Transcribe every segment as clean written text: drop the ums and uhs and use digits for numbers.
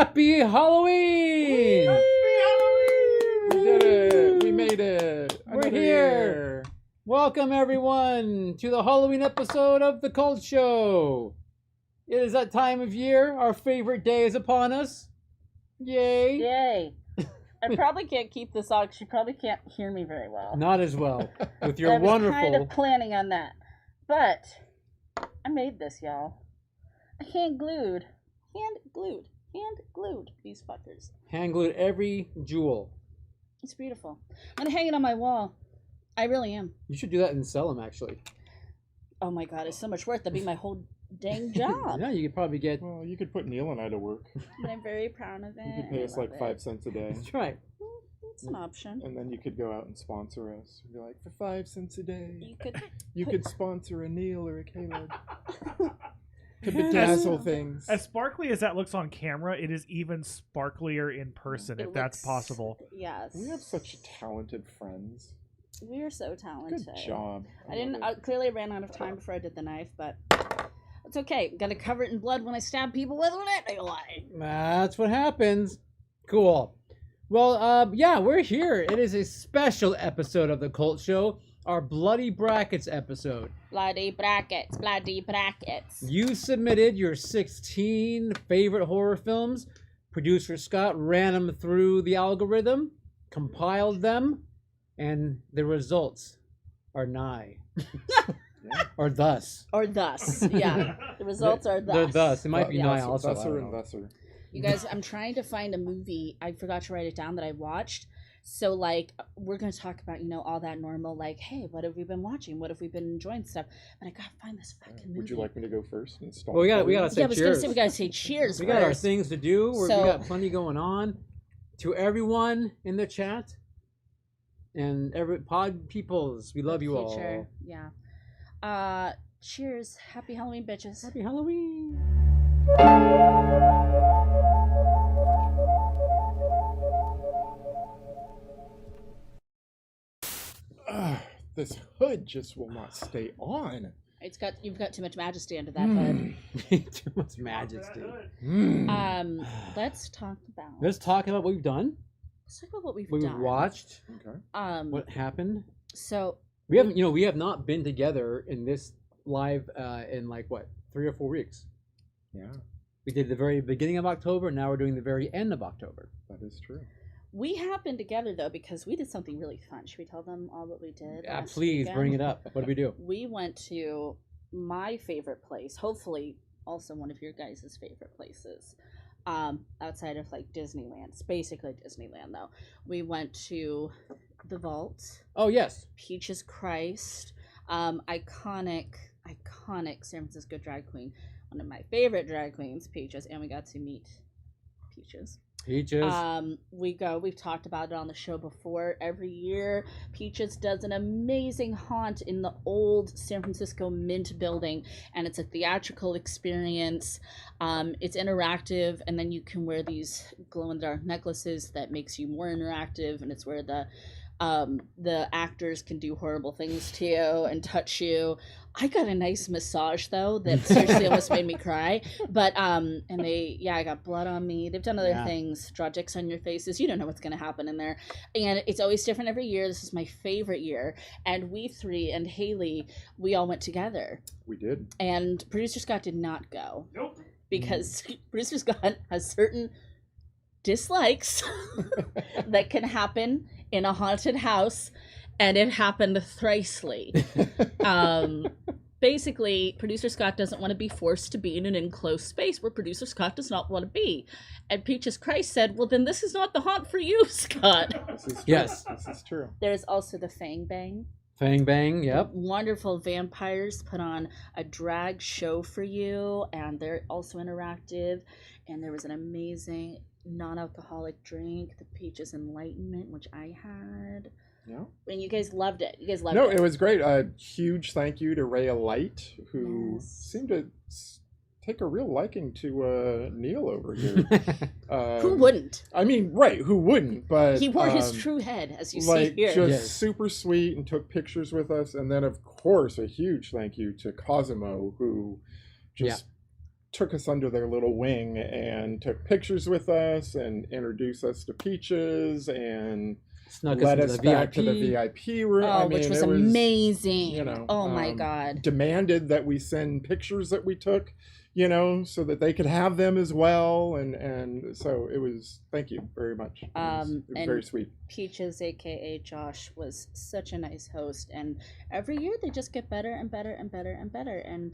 Happy Halloween! Happy Halloween! We did it! We made it! We're Another here. year. Welcome everyone to the Halloween episode of The Cult Show. It is that time of year. Our favorite day is upon us. Yay! Yay. I probably can't keep this on because you probably can't hear me very well. Not as well. With your I was wonderful... kind of planning on that. But I made this, y'all. I hand glued these fuckers. hand glued every jewel. It's beautiful. I'm gonna hang it on my wall. I really am. You should do that and sell them, actually. Oh my god, it's so much work. That'd be my whole dang job. Yeah, you could probably get... Well, you could put Neil and I to work. But I'm very proud of it. You could pay us like 5 cents a day. That's right. It's an option. And then you could go out and sponsor us. Be like, for 5 cents a day, You could could sponsor a Neil or a Caleb. To bedazzle things. As sparkly as that looks on camera, it is even sparklier in person, if that's possible. Yes. We have such talented friends. We are so talented. Good job. I clearly ran out of time before I did the knife, but it's okay. I'm gonna cover it in blood when I stab people with it. That's what happens. Cool. Well, yeah, we're here. It is a special episode of The Cult Show, our Bloody Brackets episode. Bloody brackets, bloody brackets. You submitted your 16 favorite horror films. Producer Scott ran them through the algorithm, compiled them, and the results are nigh. Or thus. Or thus, yeah. The results are thus. They're thus. It might be nigh also. I Thusser don't and know. thusser. You guys, I'm trying to find a movie. I forgot to write it down that I watched. So, like, we're going to talk about, all that normal, like, hey, what have we been watching? What have we been enjoying stuff? But I got to find this fucking movie. Would you like me to go first? And start Well, we gotta say I was going to cheers. say, we got to say cheers We first. got our things to do. We So- got plenty going on. To everyone in the chat and every pod peoples, we love you all. Future, yeah. Cheers. Happy Halloween, bitches. Happy Halloween. This hood just will not stay on. You've got too much majesty under that hood. Too much majesty. Let's talk about. Let's talk about what we've done. Let's talk about what we've What we've done. watched. Okay. What happened. So We haven't, we have not been together in this live in like what, 3 or 4 weeks. Yeah, We did the very beginning of October, and now we're doing the very end of October. that is true. we have been together though because we did something really fun. Should we tell them all what we did? last Please weekend? bring it up. What did we do? We went to my favorite place. Hopefully, also one of your guys' favorite places. Outside of like Disneyland. It's basically Disneyland though. We went to the Vault. Oh yes. Peaches Christ, iconic San Francisco drag queen, one of my favorite drag queens, Peaches, and we got to meet Peaches. Peaches. We've talked about it on the show before. Every year, Peaches does an amazing haunt in the old San Francisco Mint building, and it's a theatrical experience. It's interactive, and then you can wear these glow-in-the-dark necklaces that makes you more interactive, and it's where the actors can do horrible things to you and touch you. I got a nice massage though that seriously almost made me cry. But I got blood on me. They've done other things, draw dicks on your faces. You don't know what's gonna happen in there, and it's always different every year. This is my favorite year, and we three and Haley, we all went together. We did. And producer Scott did not go. Nope. Because producer Scott has certain dislikes that can happen in a haunted house, and it happened thrisely. Basically, producer Scott doesn't want to be forced to be in an enclosed space where producer Scott does not want to be. And Peaches Christ said, well, then this is not the haunt for you, Scott. This is true. Yes. This is true. There's also the Fang Bang. Fang Bang. Yep. Wonderful vampires put on a drag show for you, and they're also interactive. And there was an amazing non-alcoholic drink, the Peaches Enlightenment, which I had. Yeah. And you guys loved it. No, it was great. A huge thank you to Rhea Light, who Yes. seemed to take a real liking to Neil over here. Who wouldn't? I mean, right? Who wouldn't? But He wore his true head, as you like see here. just Yes. super sweet and took pictures with us. And then, of course, a huge thank you to Cosimo, who just took us under their little wing and took pictures with us and introduced us to Peaches and Snuck led into us the back VIP. to the VIP room. Oh, which was it amazing. you know, oh my God. Demanded that we send pictures that we took, you know, so that they could have them as well. And so it was, thank you very much. It was And very sweet. Peaches, aka Josh, was such a nice host, and every year they just get better and better and better and better. And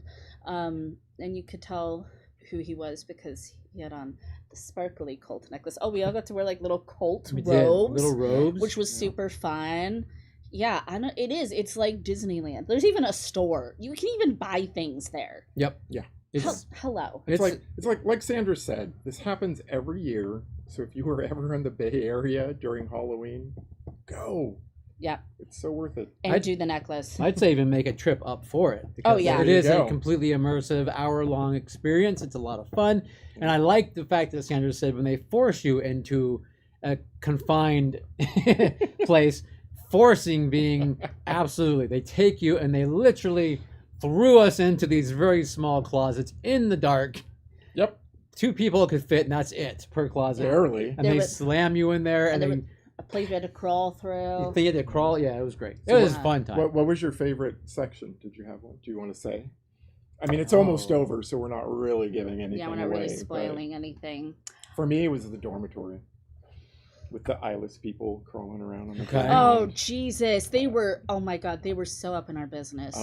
you could tell who he was because he had on the sparkly cult necklace. Oh, we all got to wear like little cult We did, robes, little robes, which was super fun. Yeah, I know it is. It's like Disneyland. There's even a store. You can even buy things there. Yep. Yeah. Hello. It's like Sandra said, this happens every year. So if you were ever in the Bay Area during Halloween, go. Yeah. It's so worth it. And do the necklace. I'd say even make a trip up for it. Oh, yeah. It There you is a go. completely immersive, hour-long experience. It's a lot of fun. And I like the fact that Sandra said when they force you into a confined place, forcing being absolutely, they take you and they literally threw us into these very small closets in the dark. Yep. 2 people could fit, and that's it per closet. Barely. And they slam you in there, and then a place you had to crawl through. they had to crawl. Yeah, it was great. It So was a fun time. What was your favorite section? Did you have one? Do you want to say? I mean, it's almost over, so we're not really giving anything Yeah, we're not away. really but spoiling anything. For me, it was the dormitory with the eyeless people crawling around on the Okay. ground. Oh Jesus, they were. Oh my God, they were so up in our business.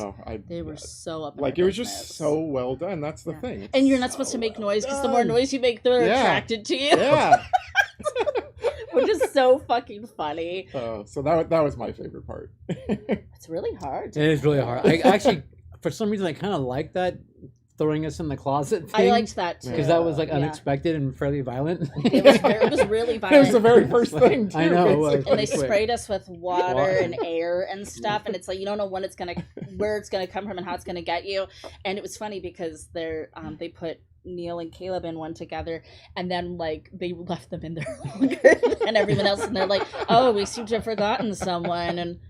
They were so up. Like in it our was business. just so well done. That's the thing. It's And you're not so supposed to make well noise because the done. more noise you make, they're attracted to you. Yeah. Which is so fucking funny. So that was my favorite part. It's really hard. It is really hard. I actually, for some reason, I kind of like that throwing us in the closet I thing. liked that too. Because that was like Yeah. unexpected and fairly violent. It was really It was violent. the very first thing. Too, I know, it was. basically. And they Quick. sprayed us with water Water. and air and stuff, and it's like you don't know when it's gonna, where it's gonna come from, and how it's gonna get you. And it was funny because they put Neil and Caleb in one together, and then like they left them in there longer than everyone else, and they're like, "Oh, we seem to have forgotten someone," and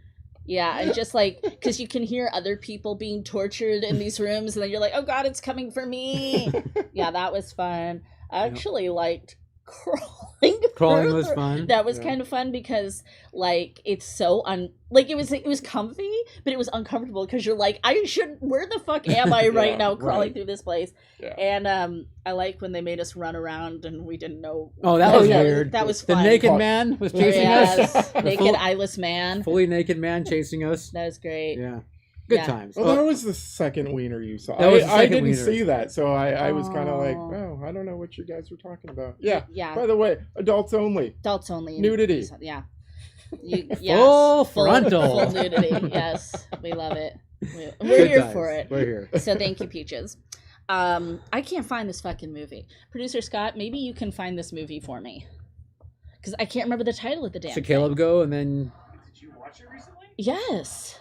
yeah, and just like because you can hear other people being tortured in these rooms, and then you're like, "Oh God, it's coming for me." Yeah, that was fun. I actually liked crawling. Crawling through was the- fun. That was Yeah. kind of fun because like it's so it was comfy, but it was uncomfortable because you're like, where the fuck am I right Yeah, now crawling right. through this place? Yeah. And I like when they made us run around and we didn't know. Oh, that Oh, was yeah. weird. That was The fun. naked Fun. man was chasing us. Yes, The naked full- eyeless man. fully naked man chasing us. That was great. Yeah. Good Yeah. times. Well, that was the second wiener you saw. That was the I second didn't wiener. see that, so I was kind of like, Oh. oh, I don't know what you guys were talking about. Yeah. Yeah. By the way, adults only. Adults only. Nudity. Yeah. Yes. Full frontal. Full nudity. Yes. We love it. We're Good here times. for it. We're here. So thank you, Peaches. I can't find this fucking movie. Producer Scott, maybe you can find this movie for me. Because I can't remember the title of the damn So thing. Caleb go and then. Did you watch it recently? Yes.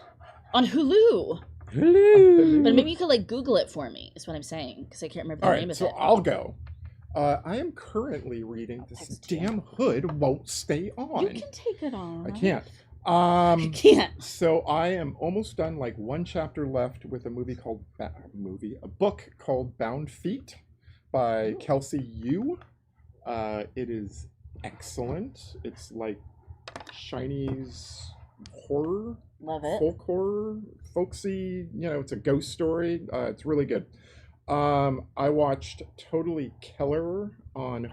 On Hulu. Hello. But maybe you could like Google it for me, is what I'm saying. Because I can't remember the All name right, of so it. I'll go. I am currently reading This text you. Damn Hood Won't Stay On. You can take it on. I can't. You can't. So I am almost done, like one chapter left with a book called Bound Feet by Kelsey Yu. It is excellent. It's like Chinese horror, Love it. folk horror, folksy. You know, it's a ghost story. It's really good. I watched Totally Killer on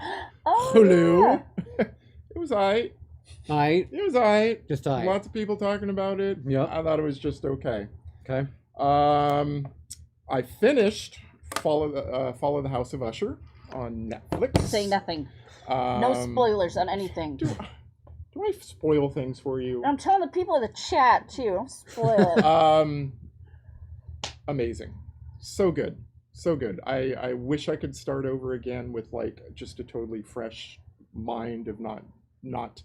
Oh, Hulu. yeah. It was alright. Alright. It was alright. Just alright. Lots of people talking about it. Yep. I thought it was just okay. Okay. I finished Follow the House of Usher on Netflix. Say nothing. No spoilers on anything. Do I spoil things for you? I'm telling the people in the chat too. Don't spoil it. Amazing. So good. So good. I wish I could start over again with like just a totally fresh mind of not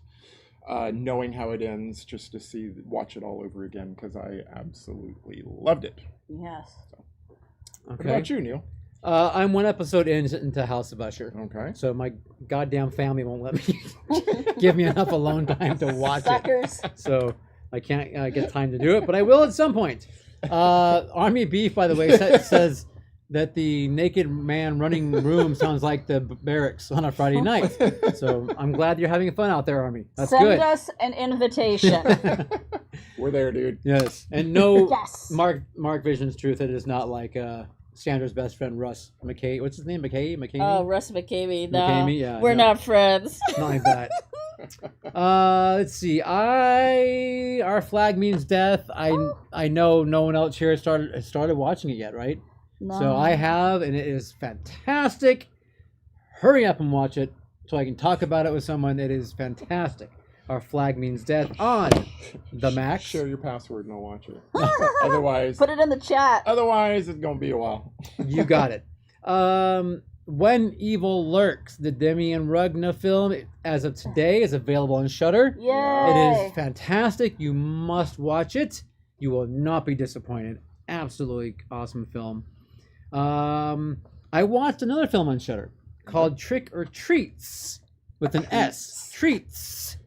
knowing how it ends, just to watch it all over again, because I absolutely loved it. Yes. What Okay. about you, Neil? I'm one episode into House of Usher. Okay. So my goddamn family won't let me give me enough alone time to watch Suckers. it. So I can't get time to do it, but I will at some point. Army Beef, by the way, says that the naked man running room sounds like the barracks on a Friday night. So I'm glad you're having fun out there, Army. That's Send good. us an invitation. We're there, dude. Yes, and no, Yes. Mark Vision's truth. It is not like Sandra's best friend Russ McKay. What's his name? McKay. Oh, Russ McCamey. No, McCamey, yeah, we're no. not friends. Not like that. Let's see. Our flag means death. I know no one else here has started watching it yet, right? No. So I have, and it is fantastic. Hurry up and watch it so I can talk about it with someone. It is fantastic. Our flag means death on the Max. Share your password and I'll watch it. Otherwise, Put it in the chat. otherwise it's gonna be a while. You got it. When Evil Lurks, the Demian Rugna film, as of today, is available on Shudder. Yay! It is fantastic. You must watch it. You will not be disappointed. Absolutely awesome film. I watched another film on Shudder called Trick or Treats with an S. Treats.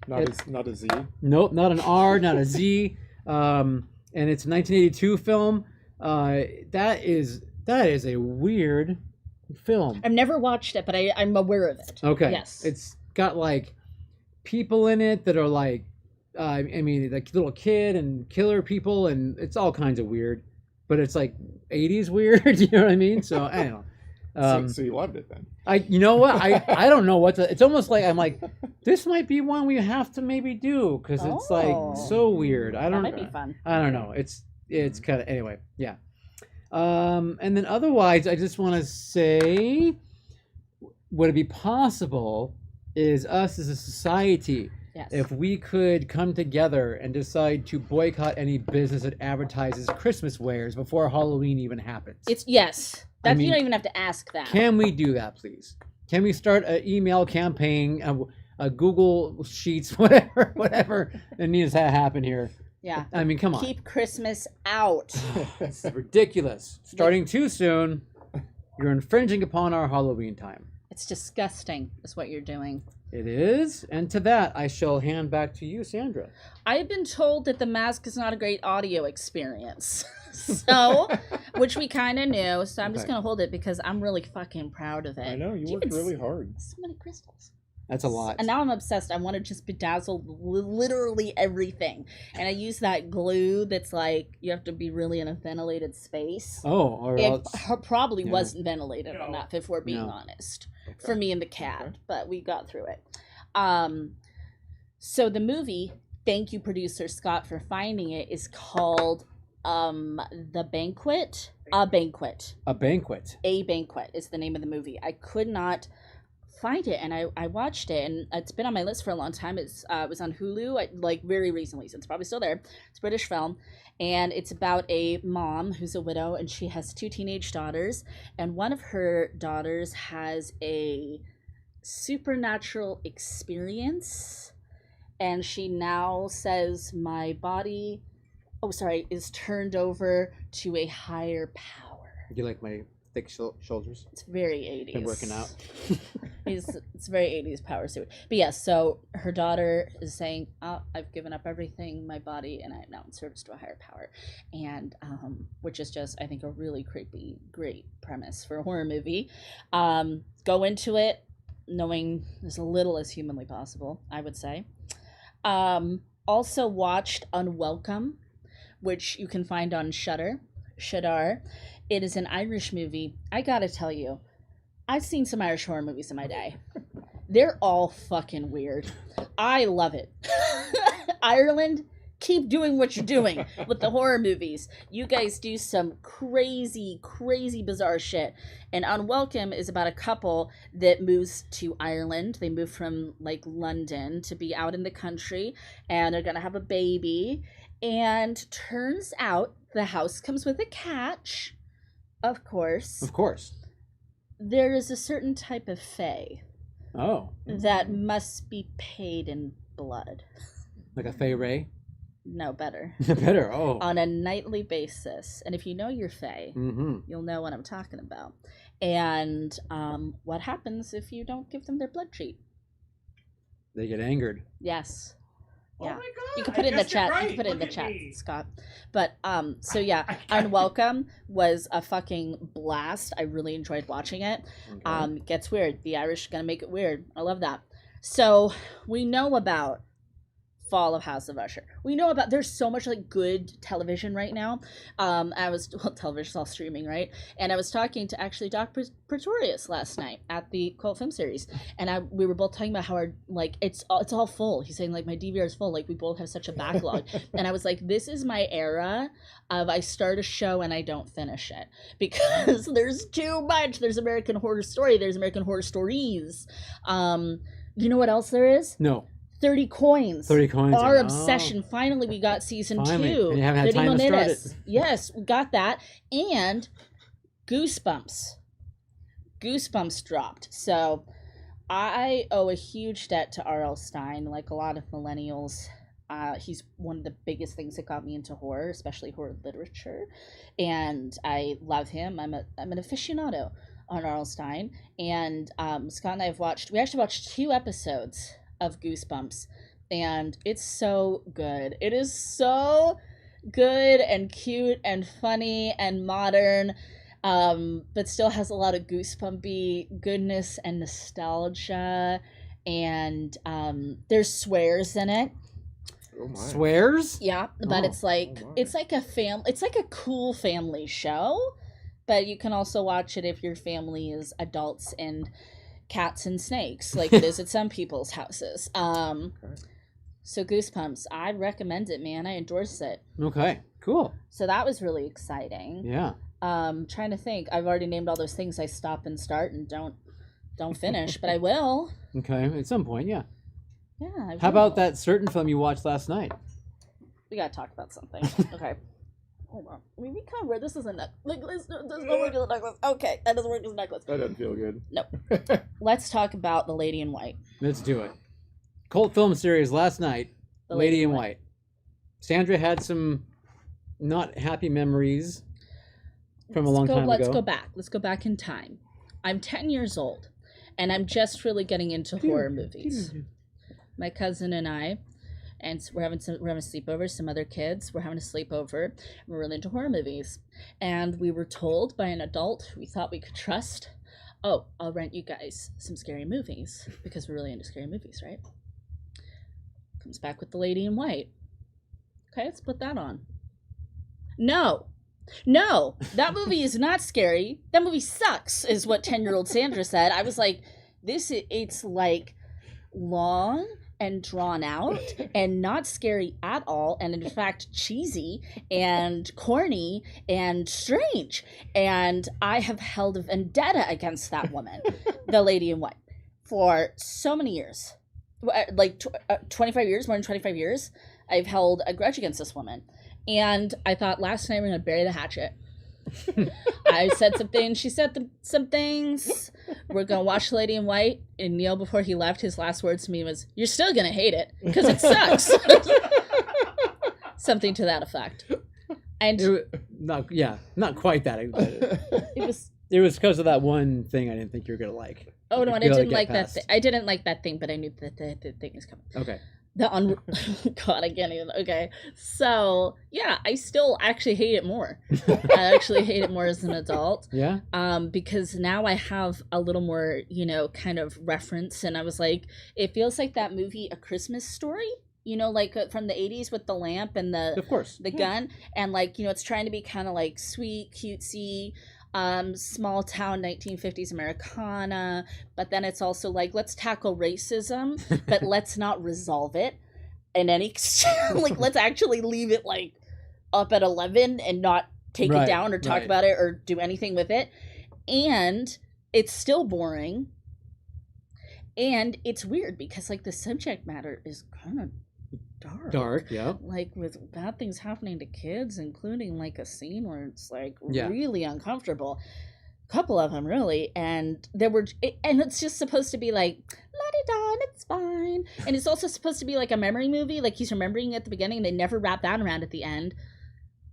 Not a Z. Nope, not an R, not a Z. And it's a 1982 film. That is a weird film. I've never watched it, but I'm aware of it. Okay. Yes. It's got like people in it that are like, like little kid and killer people, and it's all kinds of weird. But it's like 80s weird, you know what I mean? So I don't know. So you loved it then? You know what? I don't know what to. It's almost like I'm like, this might be one we have to maybe do because it's like so weird. That might be fun. I don't know. It's kind of anyway. Yeah. And then otherwise, I just want to say, would it be possible? Is us as a society, Yes. if we could come together and decide to boycott any business that advertises Christmas wares before Halloween even happens? It's yes. I That mean, you don't even have to ask that. Can we do that, please? Can we start an email campaign, a Google Sheets, whatever that needs to happen here? Yeah. I mean, come on. Keep Christmas out. It's ridiculous. Starting too soon, you're infringing upon our Halloween time. It's disgusting, is what you're doing. It is. And to that, I shall hand back to you, Sandra. I've been told that the mask is not a great audio experience. So, which we kind of knew. So I'm just Okay. going to hold it because I'm really fucking proud of it. I know, you Keep worked it really hard. So many crystals. That's a lot. And now I'm obsessed. I want to just bedazzle literally everything. And I use that glue that's like, you have to be really in a ventilated space. Oh, or It else. probably Yeah. wasn't ventilated No. enough, if we're being No. honest, Okay. for me and the cat. Okay. But we got through it. So the movie, thank you, producer Scott, for finding it, is called The Banquet. A Banquet. A banquet. A Banquet is the name of the movie. I could not find it, and I watched it, and it's been on my list for a long time. It was on Hulu like very recently, so it's probably still there. It's a British film, and it's about a mom who's a widow, and she has 2 teenage daughters, and one of her daughters has a supernatural experience, and she now says my body is turned over to a higher power. Do you like my thick shoulders? It's very 80s. Been working out. It's very 80s power suit. But yes, so her daughter is saying, oh, I've given up everything, my body, and I'm now in service to a higher power. And which is just, I think, a really creepy, great premise for a horror movie. Go into it knowing as little as humanly possible, I would say. Also watched Unwelcome, which you can find on Shudder. It is an Irish movie. I gotta tell you, I've seen some Irish horror movies in my day. They're all fucking weird. I love it. Ireland, keep doing what you're doing with the horror movies. You guys do some crazy, crazy, bizarre shit. And Unwelcome is about a couple that moves to Ireland. They move from like London to be out in the country, and they're gonna have a baby. And turns out the house comes with a catch. Of course. Of course. There is a certain type of fae Oh. that must be paid in blood. Like a Fey Ray? No, better. Better. Oh. On a nightly basis. And if you know your fae, Mm-hmm. you'll know what I'm talking about. And what happens if you don't give them their blood treat? They get angered. Yes. Yeah. Oh my god! You can put it in the chat. You can put it in the chat, Scott. But so yeah, Unwelcome was a fucking blast. I really enjoyed watching it. Okay. Gets weird. The Irish gonna make it weird. I love that. So we know about Fall of House of Usher. We know about there's so much like good television right now. Television's all streaming, right? And I was talking to actually Doc Pretorius last night at the Cult Film Series, and we were both talking about how our like it's all full. He's saying like my DVR is full. Like we both have such a backlog, and I was like, this is my era of I start a show and I don't finish it because there's too much. There's American Horror Story. There's American Horror Stories. You know what else there is? No. 30 Coins. 30 Coins. Our obsession. Finally, we got season Finally. 2. And you haven't had time to start it. Yes, we got that. And Goosebumps. Goosebumps dropped. So I owe a huge debt to R.L. Stine. Like a lot of millennials, he's one of the biggest things that got me into horror, especially horror literature. And I love him. I'm an aficionado on R.L. Stine. And Scott and I we actually watched 2 episodes of Goosebumps, and it's so good. It is so good and cute and funny and modern, but still has a lot of goosebumpy goodness and nostalgia, and there's swears in it. Oh my. Swears? Yeah, but Oh. it's like a cool family show, but you can also watch it if your family is adults and cats and snakes, like it is at some people's houses. So Goosebumps, I recommend it, man. I endorse it. Okay, cool. So that was really exciting. Yeah. Trying to think. I've already named all those things I stop and start and don't finish, but I will. Okay, at some point, yeah. Yeah. I How about will. that certain film you watched last night? We gotta talk about something. Okay. Hold on. I mean, we covered. This is a necklace. There's no work as a necklace. Okay, that doesn't work as a necklace. That doesn't feel good. No. Let's talk about The Lady in White. Let's do it. Cult film series last night, The Lady in White. Sandra had some not happy memories from a long time ago. Let's go back. Let's go back in time. I'm 10 years old, and I'm just really getting into horror movies. My cousin and I, and we're having a sleepover. Some other kids, we're having a sleepover. We're really into horror movies, and we were told by an adult who we thought we could trust, "Oh, I'll rent you guys some scary movies because we're really into scary movies, right?" Comes back with The Lady in White. Okay, let's put that on. No, that movie is not scary. That movie sucks, is what 10-year-old Sandra said. I was like, it's like long and drawn out and not scary at all, and in fact cheesy and corny and strange. And I have held a vendetta against that woman, the Lady in White, for so many years. Like 25 years, more than 25 years, I've held a grudge against this woman. And I thought last night we're going to bury the hatchet. I said something, she said some things. We're going to watch The Lady in White. And Neil, before he left, his last words to me was, "You're still going to hate it because it sucks." Something to that effect. And not quite that. it was because of that one thing I didn't think you were going to like. Oh no, You and I gotta didn't get like that past. thing. I didn't like that thing, but I knew that the thing was coming. Okay. God, I can't even. Okay, so yeah, I still actually hate it more. I actually hate it more as an adult. Yeah. Because now I have a little more, kind of reference, and I was like, it feels like that movie, A Christmas Story. Like from the 80s with the lamp and Of course. the gun, and like it's trying to be kind of like sweet, cutesy, small town 1950s Americana, but then it's also like, let's tackle racism, but let's not resolve it in any like let's actually leave it like up at 11 and not take it down or talk about it or do anything with it. And it's still boring, and it's weird because like the subject matter is kind of dark, yeah. like with bad things happening to kids, including like a scene where it's like Yeah. really uncomfortable, a couple of them really, and and it's just supposed to be like la-di-da and it's fine, and it's also supposed to be like a memory movie, like he's remembering at the beginning, they never wrap that around at the end.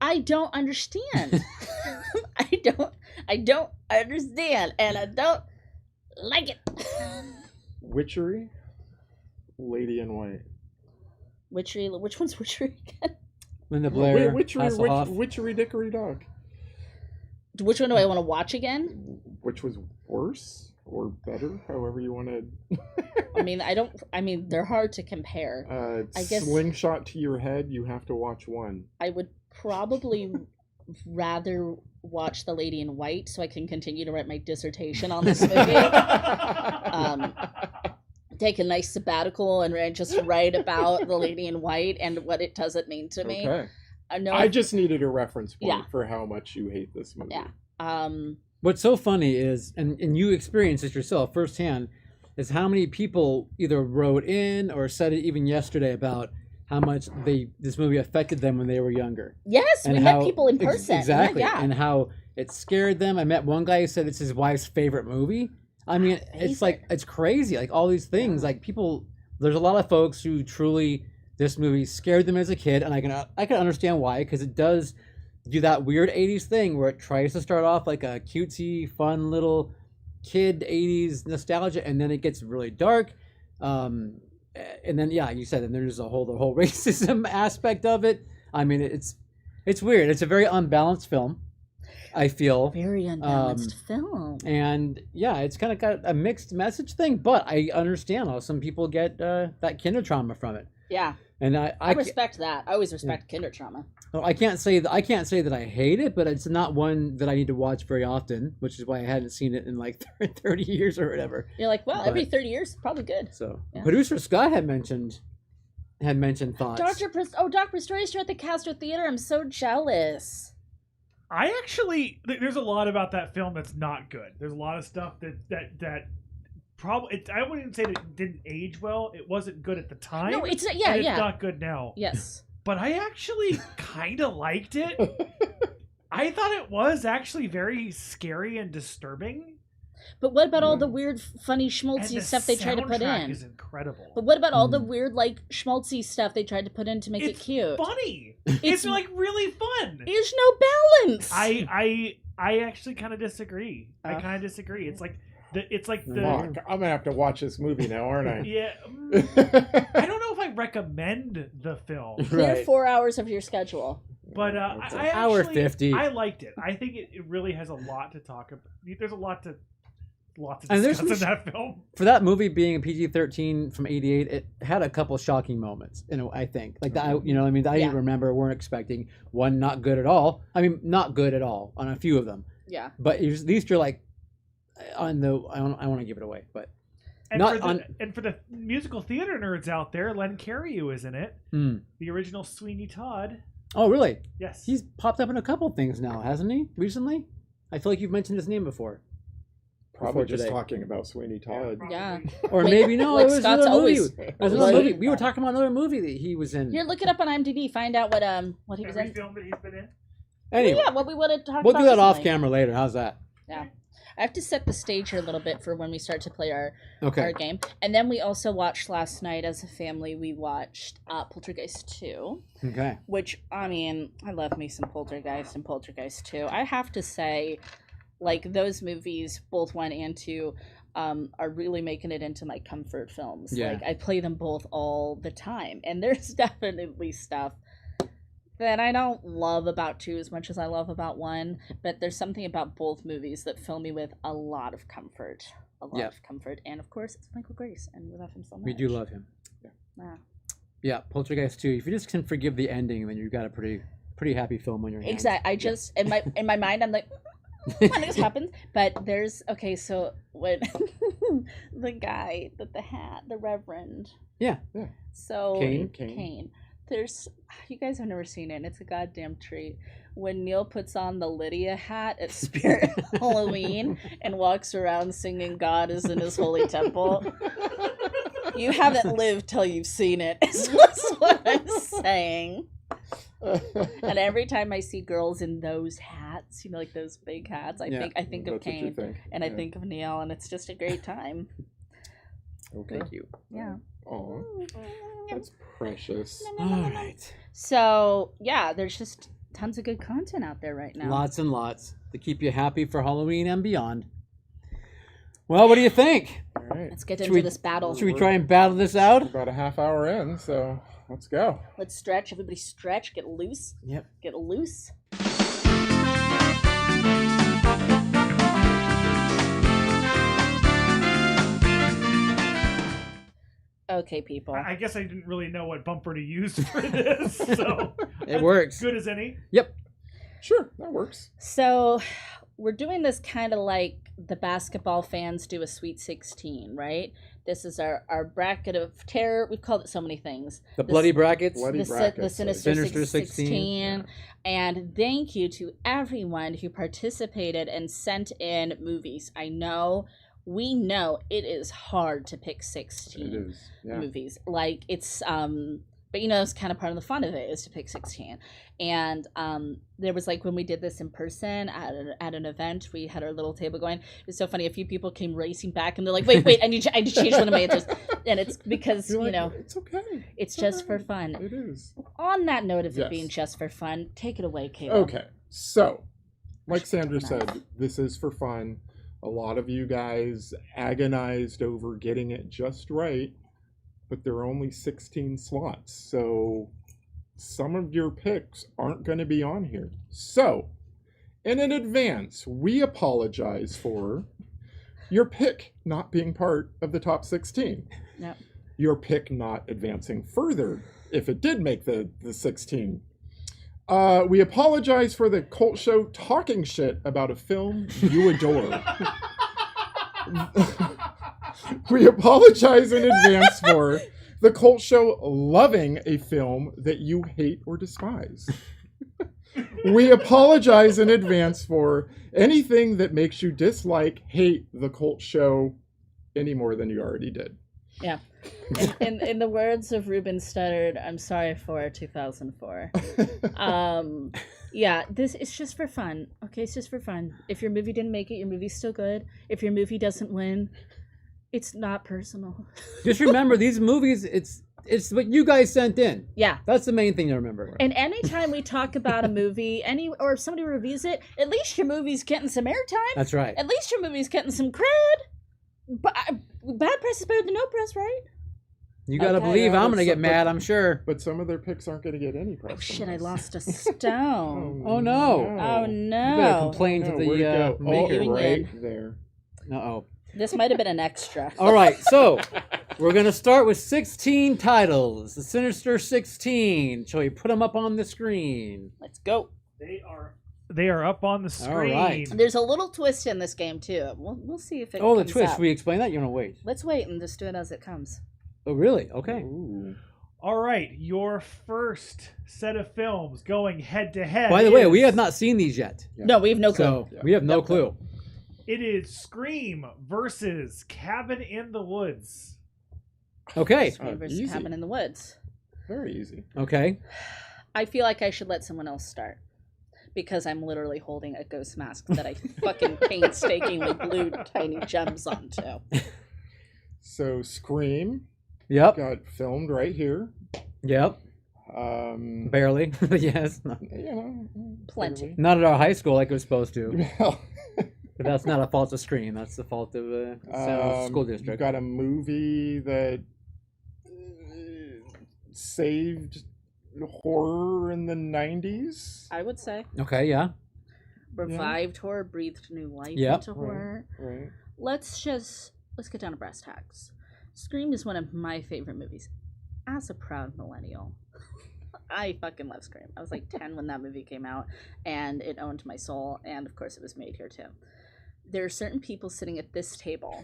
I don't understand. I don't understand, and I don't like it. Witchery, Lady in White. Witchery. Which one's witchery again? Linda Blair, Witchery, Hasselhoff. Witchery Dickory Dog. Which one do I want to watch again? Which was worse or better, however you want to. I mean, they're hard to compare. I guess Slingshot to your head, you have to watch one. I would probably rather watch The Lady in White so I can continue to write my dissertation on this movie. Take a nice sabbatical and just write about The Lady in White and what it doesn't mean to me. Okay. know I just needed a reference point Yeah. for how much you hate this movie. Yeah. What's so funny is, and you experienced it yourself firsthand, is how many people either wrote in or said it even yesterday about how much this movie affected them when they were younger. Yes, And we met people in person. Exactly. Yeah. And how it scared them. I met one guy who said it's his wife's favorite movie. I mean, it's like, it's crazy. Like all these things, like people, there's a lot of folks who truly, this movie scared them as a kid. And I can understand why, because it does do that weird 80s thing where it tries to start off like a cutesy, fun little kid 80s nostalgia. And then it gets really dark. And then, yeah, you said, and there's the whole racism aspect of it. I mean, it's weird. It's a very unbalanced film, I feel. Very unbalanced film. And yeah, it's kind of got a mixed message thing, but I understand how some people get that kinder trauma from it. Yeah. And I respect that. I always respect kinder trauma. Well, I can't say that I hate it, but it's not one that I need to watch very often, which is why I hadn't seen it in like 30 years or whatever. You're like, well, every 30 years, probably good. So, Yeah. Producer Scott had mentioned thoughts. Doc Pistorius at the Castro Theater. I'm so jealous. I actually, there's a lot about that film that's not good. There's a lot of stuff that probably, I wouldn't even say that it didn't age well. It wasn't good at the time. No, it's and yeah. it's not good now. Yes. But I actually kind of liked it. I thought it was actually very scary and disturbing. But what about all the weird, funny, And schmaltzy the stuff they tried to put soundtrack in? is incredible. But what about all the weird, like, schmaltzy stuff they tried to put in to make it It's cute? funny. It's like really fun. There's no balance. I actually kind of disagree. I Oh. kind of disagree. It's like the Fuck, I'm gonna have to watch this movie now, aren't I? yeah. I don't know if I recommend the film, Clear Right. 4 hours of your schedule. but That's I hour actually, 50. I liked it. I think it really has a lot to talk about. There's lots to And there's discuss in some that film. For that movie being a PG-13 from '88, it had a couple shocking moments. I think, like that. I didn't remember, weren't expecting one. Not good at all. I mean, not good at all on a few of them. Yeah. But at least you're like, on the. I don't want to give it away, but And for the musical theater nerds out there, Len Cariou is in it. The original Sweeney Todd. Oh, really? Yes. He's popped up in a couple things now, hasn't he? Recently, I feel like you've mentioned his name before. Probably Before just today. talking about Sweeney Todd. Yeah. Or Wait, maybe no, like it was Scott's another movie. always- It was another Right. movie. We were talking about another movie that he was in. Here, look it up on IMDb. Find out what he was Every in. film that he's been in. Anyway, Yeah, what we would have talked we'll about do that off recently. camera later. How's that? Yeah. I have to set the stage here a little bit for when we start to play our Okay. game. And then we also watched last night as a family, we watched Poltergeist 2, Okay. which, I mean, I love me some Poltergeist and Poltergeist 2. I have to say, like, those movies, both 1 and 2, are really making it into my comfort films. Yeah. Like, I play them both all the time. And there's definitely stuff that I don't love about 2 as much as I love about 1, but there's something about both movies that fill me with a lot of comfort. And of course, it's Michael Grace, and we love him so much. We do love him. Yeah. Yeah, Poltergeist 2. If you just can forgive the ending, then you've got a pretty happy film on your hands. Exactly. I just in my mind, I'm like, when this happens, but there's so when the guy with the hat, the Reverend. Yeah. So Kane. There's, you guys have never seen it, and it's a goddamn treat. When Neil puts on the Lydia hat at Spirit Halloween and walks around singing God is in his holy temple. You haven't lived till you've seen it, is what I'm saying. And every time I see girls in those hats, like those big hats, I think of That's what you Kane, think. and I Yeah. think of Neil, and it's just a great time. Okay. Thank you. Yeah. Aw, that's precious. All right. So yeah, there's just tons of good content out there right now. Lots and lots to keep you happy for Halloween and beyond. Well, what do you think? All right. Let's get Should into we- this battle. Should we try and battle this out? About a half hour in, so Let's go. Let's stretch. Everybody stretch. Get loose. Yep. Get loose. Okay, people. I guess I didn't really know what bumper to use for this, so It works. good as any. Yep. Sure, that works. So we're doing this kind of like the basketball fans do a Sweet 16, right? This is our bracket of terror. We've called it so many things. The bloody brackets. Bloody The brackets. Sinister, Sinister 16. 16. And thank you to everyone who participated and sent in movies. We know it is hard to pick 16 It is. Yeah. movies. Like it's but it's kind of part of the fun of it is to pick 16. And there was like when we did this in person at an event, we had our little table going. It's so funny. A few people came racing back and they're like, wait, I need to change one of my answers. And it's because You're like, it's okay. it's just for fun. It is. On that note of Yes. it being just for fun, take it away, Caleb. Okay, so like Sandra said, this is for fun. A lot of you guys agonized over getting it just right, but there are only 16 slots, so some of your picks aren't going to be on here. So, in advance, we apologize for your pick not being part of the top 16. Yep. Your pick not advancing further if it did make the 16. We apologize for the cult show talking shit about a film you adore. We apologize in advance for the cult show loving a film that you hate or despise. We apologize in advance for anything that makes you dislike, hate the cult show any more than you already did. Yeah. In the words of Ruben Studdard, I'm sorry for 2004. Yeah, this it's just for fun. Okay, it's just for fun. If your movie didn't make it, your movie's still good. If your movie doesn't win, it's not personal. Just remember, these movies, it's what you guys sent in. Yeah. That's the main thing to remember. And anytime we talk about a movie, or if somebody reviews it, at least your movie's getting some airtime. That's right. At least your movie's getting some cred. But bad press is better than no press, right? You gotta Okay. believe I'm gonna But get some- mad, I'm sure. But some of their picks aren't going to get any press. Oh from shit! I us. lost a stone. Oh, no. Oh You better no! complain to No, where'd it the go? maker. Union. right there. Uh-oh. This might have been an extra. All right, so we're going to start with 16 titles. The Sinister 16. Shall we put them up on the screen? Let's go. They are up on the screen. right. There's a little twist in this game too. We'll see if it. Oh, the comes twist. up. We explain that? You want to wait? Let's wait and just do it as it comes. Oh, really? Okay. Ooh. All right, your first set of films going head to head. By the way, we is- have not seen these yet. Yeah. No, we have no clue. So Yeah. we have no clue. It is Scream versus Cabin in the Woods. Okay. Scream versus easy. Cabin in the Woods. Very easy. Okay. I feel like I should let someone else start because I'm literally holding a ghost mask that I fucking painstakingly glued tiny gems onto. So Scream Yep. got filmed right here. Yep. Barely. Yes. You know, Plenty. Not at our high school like it was supposed to. barely. Well, But that's not a fault of Scream. That's the fault of school You've district. got a movie that saved horror in the 90s. I would say Okay, yeah. revived horror, breathed new life Yep. into horror. Right. Let's get down to brass tacks. Scream is one of my favorite movies. As a proud millennial, I fucking love Scream. I was like 10 when that movie came out, and it owned my soul, and of course it was made here too. There are certain people sitting at this table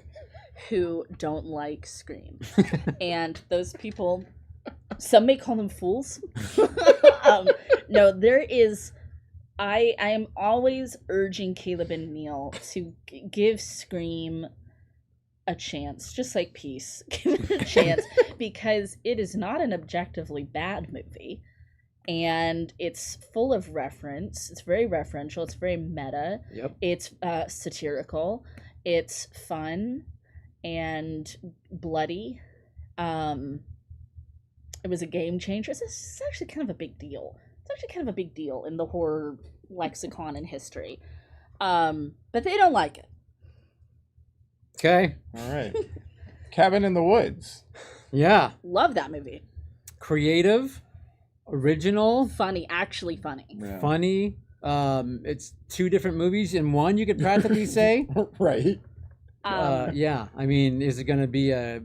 who don't like Scream. And those people, some may call them fools. No, there is... I am always urging Caleb and Neil to give Scream a chance, just like Peace. Give it a chance, because it is not an objectively bad movie. And it's full of reference. It's very referential. It's very meta. Yep. It's satirical. It's fun and bloody. It was a game changer. It's actually kind of a big deal. It's actually kind of a big deal in the horror lexicon and history. But they don't like it. Okay. All right. Cabin in the Woods. Yeah. Love that movie. creative, original, actually funny. Yeah. funny. It's two different movies in one, you could practically say. Right. Yeah, I mean, is it going to be a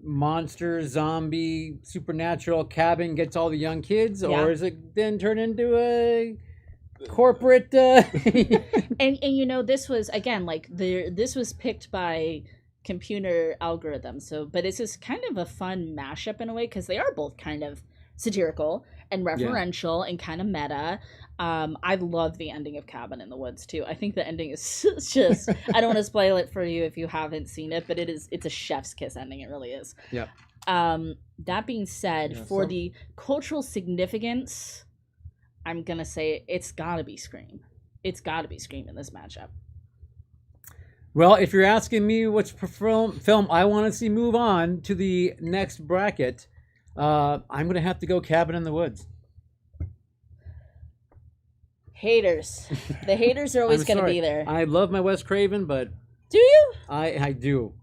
monster, zombie, supernatural cabin gets all the young kids, Yeah. or is it then turn into a corporate? And you know, this was again like this was picked by computer algorithms. So, but this is kind of a fun mashup in a way because they are both kind of satirical and referential and kind of meta. I love the ending of Cabin in the Woods too. I think the ending is just I don't want to spoil it for you if you haven't seen it, but it's a chef's kiss ending. It really is. Yep. That being said, for the cultural significance, I'm gonna say it's gotta be Scream. It's gotta be Scream in this matchup. Well, if you're asking me which film I want to see move on to the next bracket, I'm going to have to go Cabin in the Woods. Haters. The haters are always I'm going to sorry. be there. I love my Wes Craven, but Do you? I do.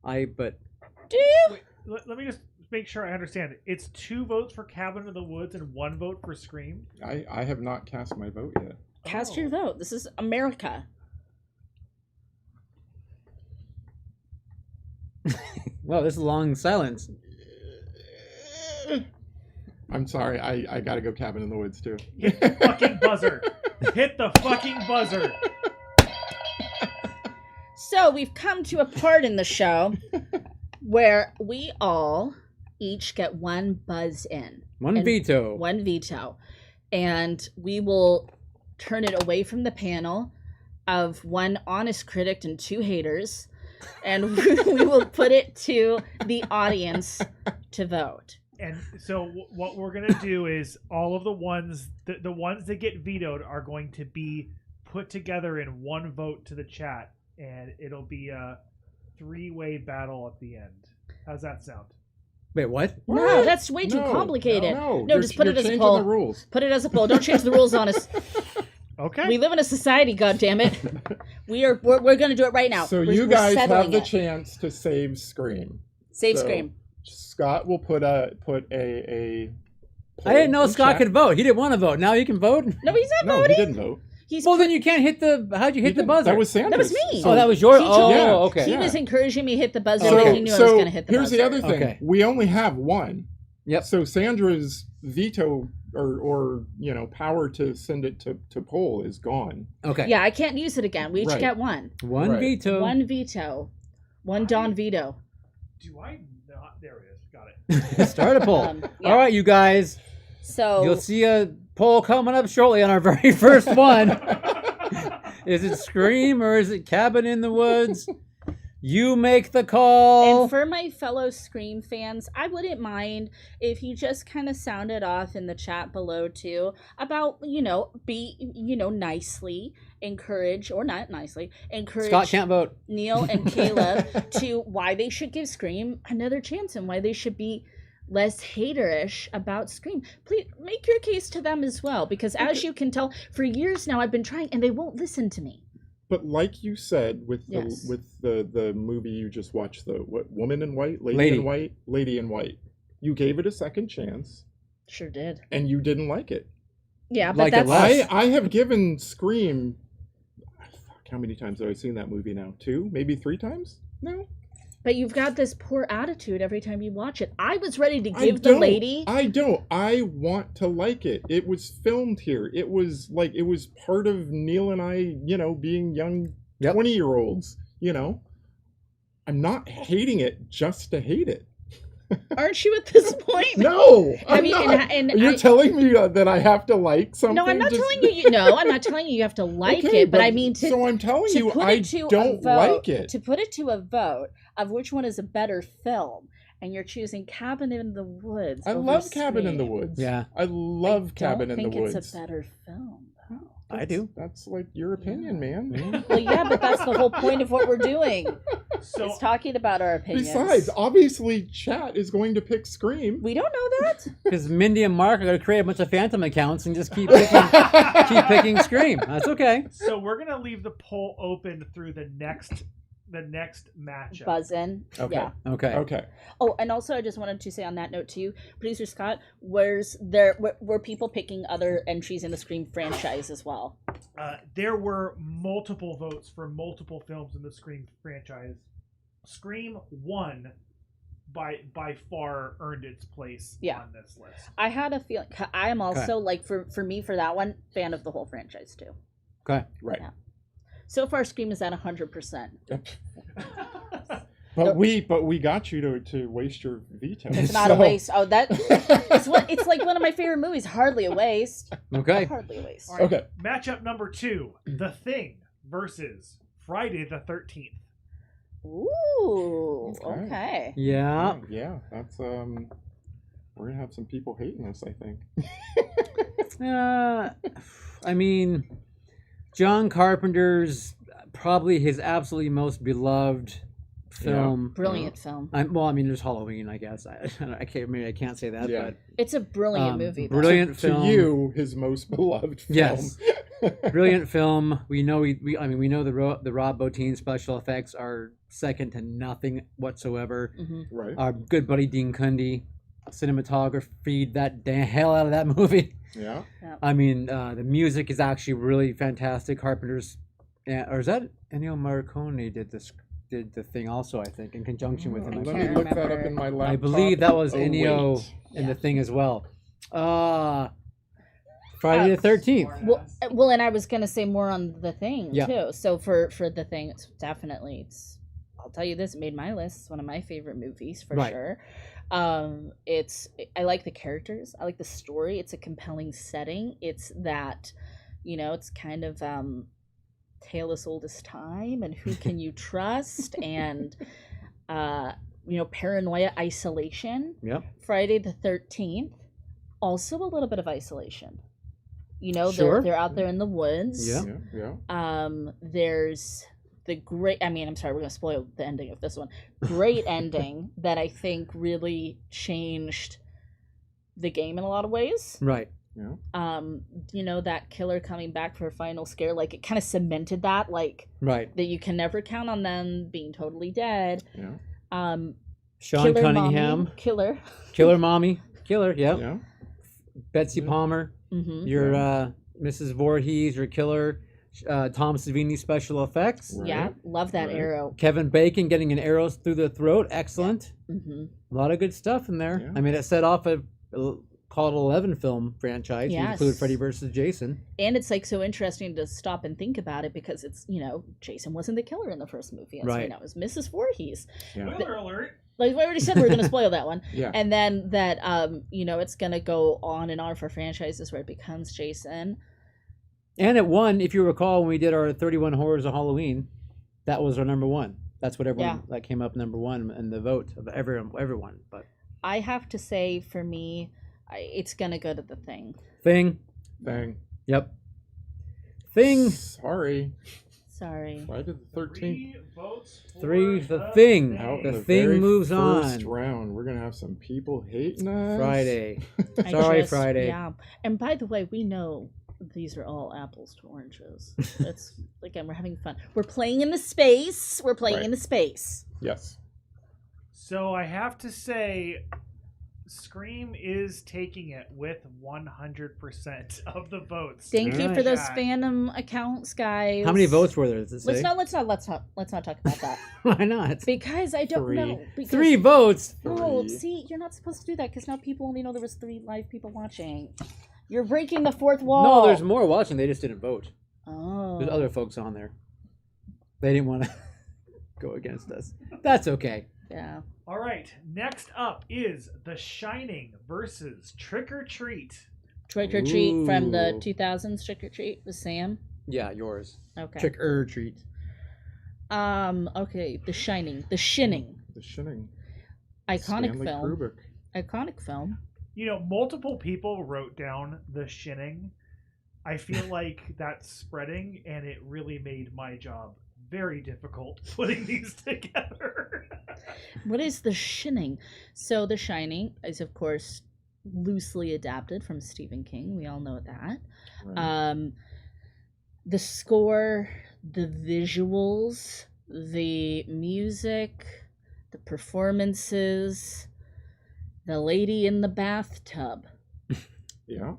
But Do you? Wait, let me just make sure I understand it. It's 2 votes for Cabin in the Woods and 1 vote for Scream. I have not cast my vote yet. Cast your vote. This is America. well, this is a long silence. I'm sorry. I got to go Cabin in the Woods too. Hit the fucking buzzer. Hit the fucking buzzer. So we've come to a part in the show where we all each get one buzz in. One And veto. One veto. And we will turn it away from the panel of one honest critic and 2 haters. And we will put it to the audience to vote. And so what we're gonna do is all of the ones that get vetoed are going to be put together in one vote to the chat, and it'll be a 3-way battle at the end. How's that sound? Wait, what? No, that's way too No, complicated. No, just put it as a changing poll. the rules. Put it as a poll. Don't change the rules on us. Okay. We live in a society, goddammit. We're going to do it right now. So We're you guys have settling the it. chance to save Scream. Save So Scream. Scott will put a I didn't know poll in Scott chat. could vote. He didn't want to vote. Now he can vote. No, he's not No, voting. he didn't vote. He's Well, then you can't hit the. How'd you He hit the didn't. buzzer? That was Sanders. That was me. Oh, that was your. He told- Yeah. okay. He was encouraging me to hit the buzzer So- because he knew I was so going to hit the here's buzzer. the other thing. Okay. We only have one. Yep. So Sandra's veto or power to send it to poll is gone. Okay. Yeah, I can't use it again. We each Right. get one. One Right. veto. One veto. One Don veto. Do I not? There it is. Got it. Start a poll. Yeah. All right, you guys. So You'll see a poll coming up shortly on our very first one. Is it Scream or is it Cabin in the Woods? You make the call. And for my fellow Scream fans, I wouldn't mind if you just kind of sounded off in the chat below too about, nicely encourage, or not nicely, encourage Scott can't vote. Neil and Caleb to why they should give Scream another chance and why they should be less haterish about Scream. Please make your case to them as well, because as you can tell, for years now I've been trying and they won't listen to me. But like you said with the Yes. the movie you just watched, the Woman in White, Lady. Lady in White, you gave it a second chance Sure did. and you didn't like it. Yeah, but Like it that's less. I have given Scream. Fuck, how many times have I seen that movie now? 2, maybe 3 times? No. but you've got this poor attitude every time you watch it. I was ready to I give the don't. lady I don't. I want to like it. It was filmed here. It was part of Neil and I, being young Yep. 20-year-olds, I'm not hating it just to hate it. Aren't you at this point? No, I I'm mean, not. and You're I- telling me that I have to like something? No, I'm not just- telling you. No, I'm not telling you have to like Okay, it. But I mean, so I'm telling to you, put I it to a don't vote, like it. To put it to a vote of which one is a better film, and you're choosing Cabin in the Woods. I over love Cabin in the Scream. Woods. Yeah. I love Cabin I in the don't think Woods. it's a better film. though. I do. That's like your opinion, man. Well, yeah, but that's the whole point of what we're doing. So It's talking about our opinions. Besides, obviously, chat is going to pick Scream. we don't know that. Because Mindy and Mark are going to create a bunch of Phantom accounts and just keep picking Scream. That's okay. So we're gonna leave the poll open through the next the next matchup. buzzing. Okay. Yeah. Okay. Okay. Oh, and also I just wanted to say on that note too, producer Scott, were people picking other entries in the Scream franchise as well? There were multiple votes for multiple films in the Scream franchise. Scream 1 by far earned its place on this list. I had a feeling. I am also like for me for that one fan of the whole franchise too. Okay. Right. Yeah. So far, Scream is at 100%. But we got you to waste your veto. It's not a waste. Oh, it's like one of my favorite movies. Hardly a waste. Okay. Hardly a waste. All right, Okay. Matchup number 2, The Thing versus Friday the 13th. Ooh. Okay. Yeah. Yeah, that's we're gonna have some people hating us, I think. I mean, John Carpenter's probably his absolutely most beloved film. Brilliant film. I mean, there's Halloween, I guess. I can't say that, Yeah. but It's a brilliant movie. Though. brilliant film. To you, his most beloved film. Yes. Brilliant film. We know we know the Rob Bottin special effects are second to nothing whatsoever. Mm-hmm. Right. Our good buddy Dean Cundy, cinematography that damn hell out of that movie. Yeah. I mean, the music is actually really fantastic. Carpenter's, or is that Ennio Morricone did the thing also? I think in conjunction with him. Let I me can't look that remember. up in my laptop. I believe that was Oh, Ennio wait. in the thing as well. Friday the 13th. Well, and I was gonna say more on The Thing Yeah. too. So for The Thing, it's definitely. I'll tell you this, it made my list. It's one of my favorite movies for Right. sure. I like the characters. I like the story. It's a compelling setting. It's that, it's kind of tale as old as time, and who can you trust, and paranoia, isolation. Yep. Friday the 13th, also a little bit of isolation. Sure. They're out there in the woods. Yeah. Yeah. There's the great. I mean, I'm sorry, we're gonna spoil the ending of this one. Great ending that I think really changed the game in a lot of ways. Right. Yeah. That killer coming back for a final scare, like it kind of cemented that, like Right. that you can never count on them being totally dead. Yeah. Sean Killer Cunningham, mommy, killer. Killer Mommy, Killer. Yep. Yeah. Betsy Yeah. Palmer, Mm-hmm. your Mrs. Voorhees, your killer. Tom Savini special effects. Right. Yeah, love that Right. arrow. Kevin Bacon getting an arrow through the throat. Excellent. Mm-hmm. A lot of good stuff in there. Yeah. I mean, it set off a called 11 film franchise. Yes. You include Freddy versus Jason. And it's like so interesting to stop and think about it because it's Jason wasn't the killer in the first movie. Right. It was Mrs. Voorhees. Yeah. Spoiler alert. Like I already said, we are gonna spoil that one. Yeah. And then that it's gonna go on and on for franchises where it becomes Jason. And it won, if you recall, when we did our 31 Horrors of Halloween, that was our number one. That's what everyone that came up number one in the vote of everyone. But I have to say, for me, it's gonna go to The Thing. Thing. Bang. Yep. Thing. Sorry. Sorry. Friday the 13th. 3 votes. For Three. The Thing. Out in The the Thing very moves first on. round, we're gonna have some people hating us. Friday. I Sorry, Friday. Yeah. And by the way, we know these are all apples to oranges. It's again, we're having fun. We're playing in the space. We're playing Right. in the space. Yes. So I have to say, Scream is taking it with 100% of the votes. Thank you for those Chat. fandom accounts, guys. How many votes were there? Does it say? Let's not talk about that Why not? because I don't 3. know. Because, 3 votes. No, 3. see, you're not supposed to do that because now people only know there was 3 live people watching. You're breaking the fourth wall. No, there's more watching. They just didn't vote. Oh. There's other folks on there. They didn't want to go against us. That's okay. Yeah. All right, next up is The Shining versus Trick or Treat. Trick or Treat from the Ooh. 2000s. Trick or Treat with Sam. Yeah, yours. Okay. Trick or treat. Okay. The Shining. The Shinning. The Shining. Iconic Stanley film. Kubrick. Iconic film. Multiple people wrote down The Shining. I feel like that's spreading, and it really made my job very difficult putting these together. What is The Shining? So The Shining is, of course, loosely adapted from Stephen King. We all know that. Right. The score, the visuals, the music, the performances, the lady in the bathtub. Yeah.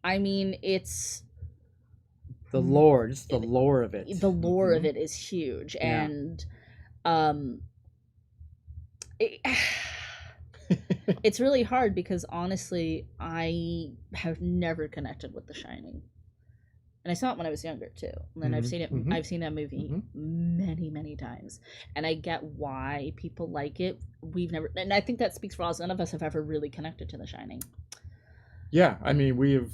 I mean, it's The lore, just the lore of it. the lore of Mhm. it is huge, Yeah. and it, it's really hard because honestly, I have never connected with The Shining, and I saw it when I was younger too. And then I've Mhm. seen it. Mhm. I've seen that movie many times, and I get why people like it. We've never, and I think that speaks for us. None of us have ever really connected to The Shining. Yeah, I mean, we have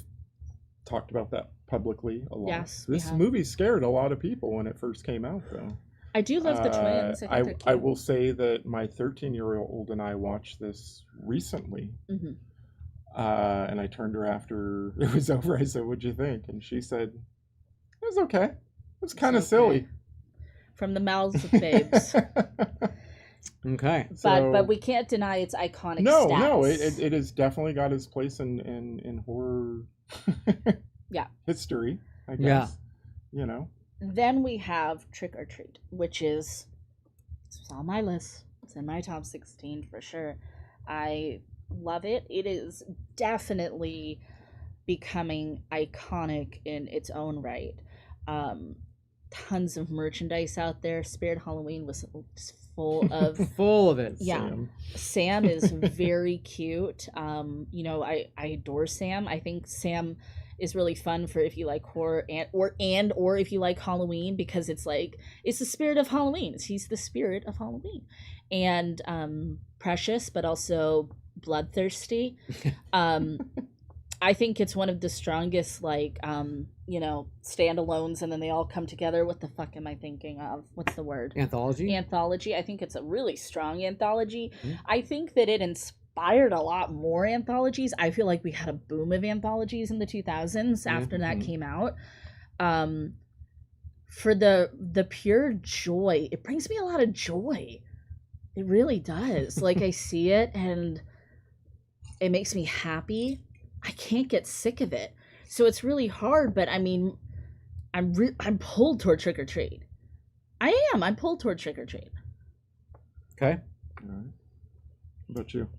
talked about that publicly a lot. Yes, we This have. movie scared a lot of people when it first came out, though. I do love the twins. I think they're cute. I will say that my 13-year-old and I watched this recently. Mhm. And I turned her after it was over. I said, "What'd you think?" And she said, "It was okay. It was kind of okay. silly." From the mouths of babes. Okay. But we can't deny its iconic no, stats. it has definitely got its place in horror Yeah. history, I guess. Yeah. You know. Then we have Trick or Treat, which is it's on my list. It's in my top 16 for sure. I love it. It is definitely becoming iconic in its own right. Tons of merchandise out there. Spirit Halloween was just full of Full of it. Yeah. Sam is very cute. I adore Sam. I think Sam is really fun for if you like horror or if you like Halloween, because it's like it's the spirit of Halloween. He's the spirit of Halloween. And precious but also bloodthirsty. I think it's one of the strongest standalones, and then they all come together. What the fuck am I thinking of? What's the word? Anthology. Anthology. I think it's a really strong anthology. Mhm. I think that it inspired a lot more anthologies. I feel like we had a boom of anthologies in the 2000s after that Mhm. came out. For the pure joy, it brings me a lot of joy. It really does. Like I see it and it makes me happy. I can't get sick of it. So it's really hard, but I mean, I'm pulled toward Trick or Treat. I am. I'm pulled toward Trick or Treat. Okay. All right. What about you?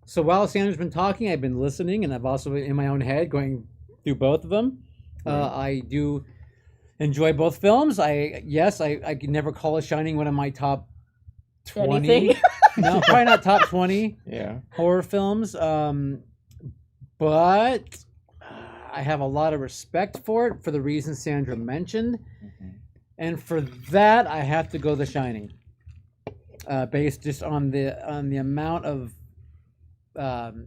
So while Sandra's been talking, I've been listening, and I've also been in my own head going through both of them. I do enjoy both films. I could never call A Shining one of my top 20. Anything? No, probably not top 20 Yeah. horror films. But I have a lot of respect for it for the reasons Sandra mentioned. And for that, I have to go The Shining, based just on the amount of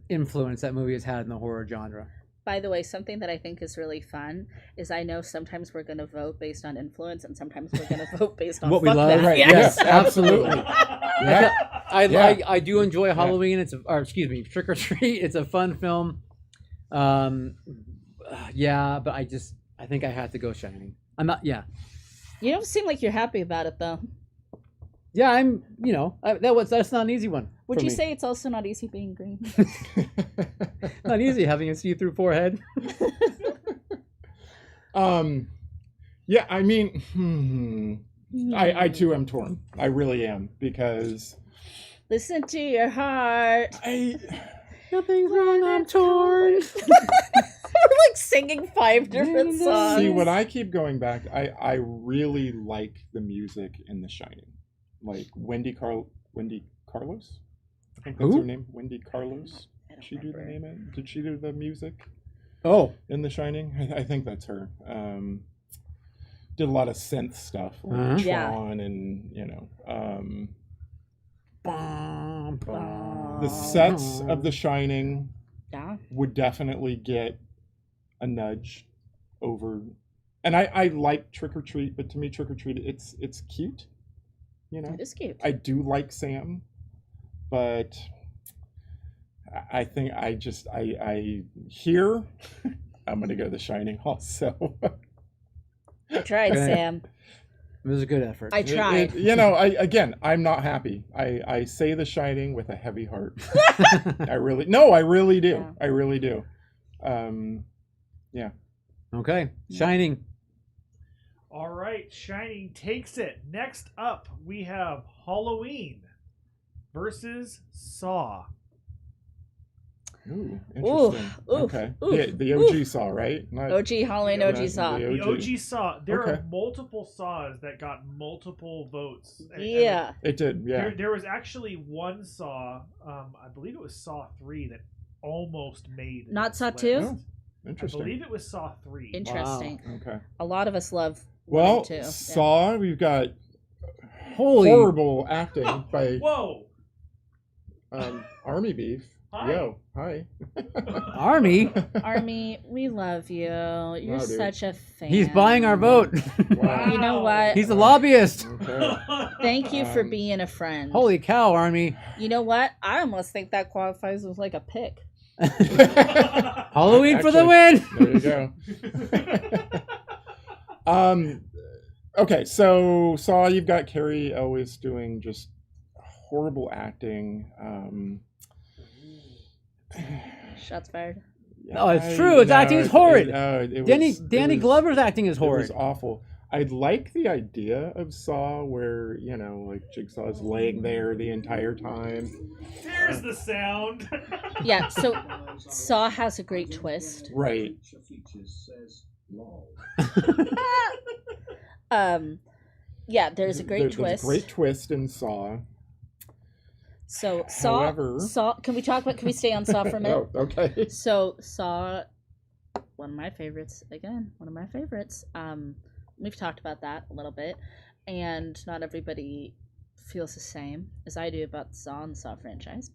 influence that movie has had in the horror genre. By the way, something that I think is really fun is I know sometimes we're going to vote based on influence, and sometimes we're going to vote based on What we fuck love, that. right? Yes. Yes, absolutely. Yeah. I do enjoy Halloween. Trick or Treat. It's a fun film. Yeah, but I think I have to go Shining. I'm not. Yeah. You don't seem like you're happy about it, though. Yeah, I'm. That's not an easy one. Would for you me. say it's also not easy being green? Not easy having a see-through forehead. Yeah, I mean, I too am torn. I really am, because Listen to your heart. Nothing's wrong. I'm torn. We're like singing 5 different songs. See, when I keep going back, I really like the music in The Shining. Like Wendy Carlos? I think that's Who? her name. Wendy Carlos? I don't She do the remember. name? Did she do the music Oh, in The Shining? I think that's her. Did a lot of synth stuff, like Uh-huh. Yeah. Tron, and The the sets of The Shining Yeah. would definitely get a nudge over. And I like Trick or Treat, but to me, Trick or Treat, it's cute. It is cute. I do like Sam, but I think I here I'm gonna go The Shining also. I tried, Okay. Sam. it was a good effort. I tried. I'm not happy. I say The Shining with a heavy heart. I really do. Yeah. I really do. Okay, Shining. All right, Shining takes it. Next up, we have Halloween versus Saw. Ooh, interesting. Okay. The OG Saw, right? Not, OG Halloween, OG Saw. The OG Saw. There Okay. are multiple Saws that got multiple votes. Yeah. It did, yeah. There was actually one Saw, I believe it was Saw 3, that almost made Not this Saw list. 2? Oh, I interesting. believe it was Saw 3. Interesting. Okay. A lot of us love Well, 1 and 2. Yeah. Saw, we've got Holy. horrible acting by Whoa! Army Beef. Hi. Yo, hi. Army. Army, we love you. You're Wow, dude. such a fan. He's buying our vote. Wow. You know what? He's a lobbyist. Okay. Thank you for Um, being a friend. Holy cow, Army. You know what? I almost think that qualifies as like a pick. Halloween for the win. There you go. Okay, so Saw, you've got Carrie Elwes doing just horrible acting. Shots fired. No, it's true. His acting is horrid. Danny it Glover's acting is It was horrid. awful. I like the idea of Saw where, like Jigsaw's laying there the entire time. There's the sound. Yeah, so Saw has a great twist. Right. Yeah, there's a great twist. There's a great twist in Saw. So Saw, However- Saw. Can we stay on Saw for a minute? Oh, okay. So Saw, one of my favorites. Again, one of my favorites. We've talked about that a little bit, and not everybody feels the same as I do about the Saw and the Saw franchise.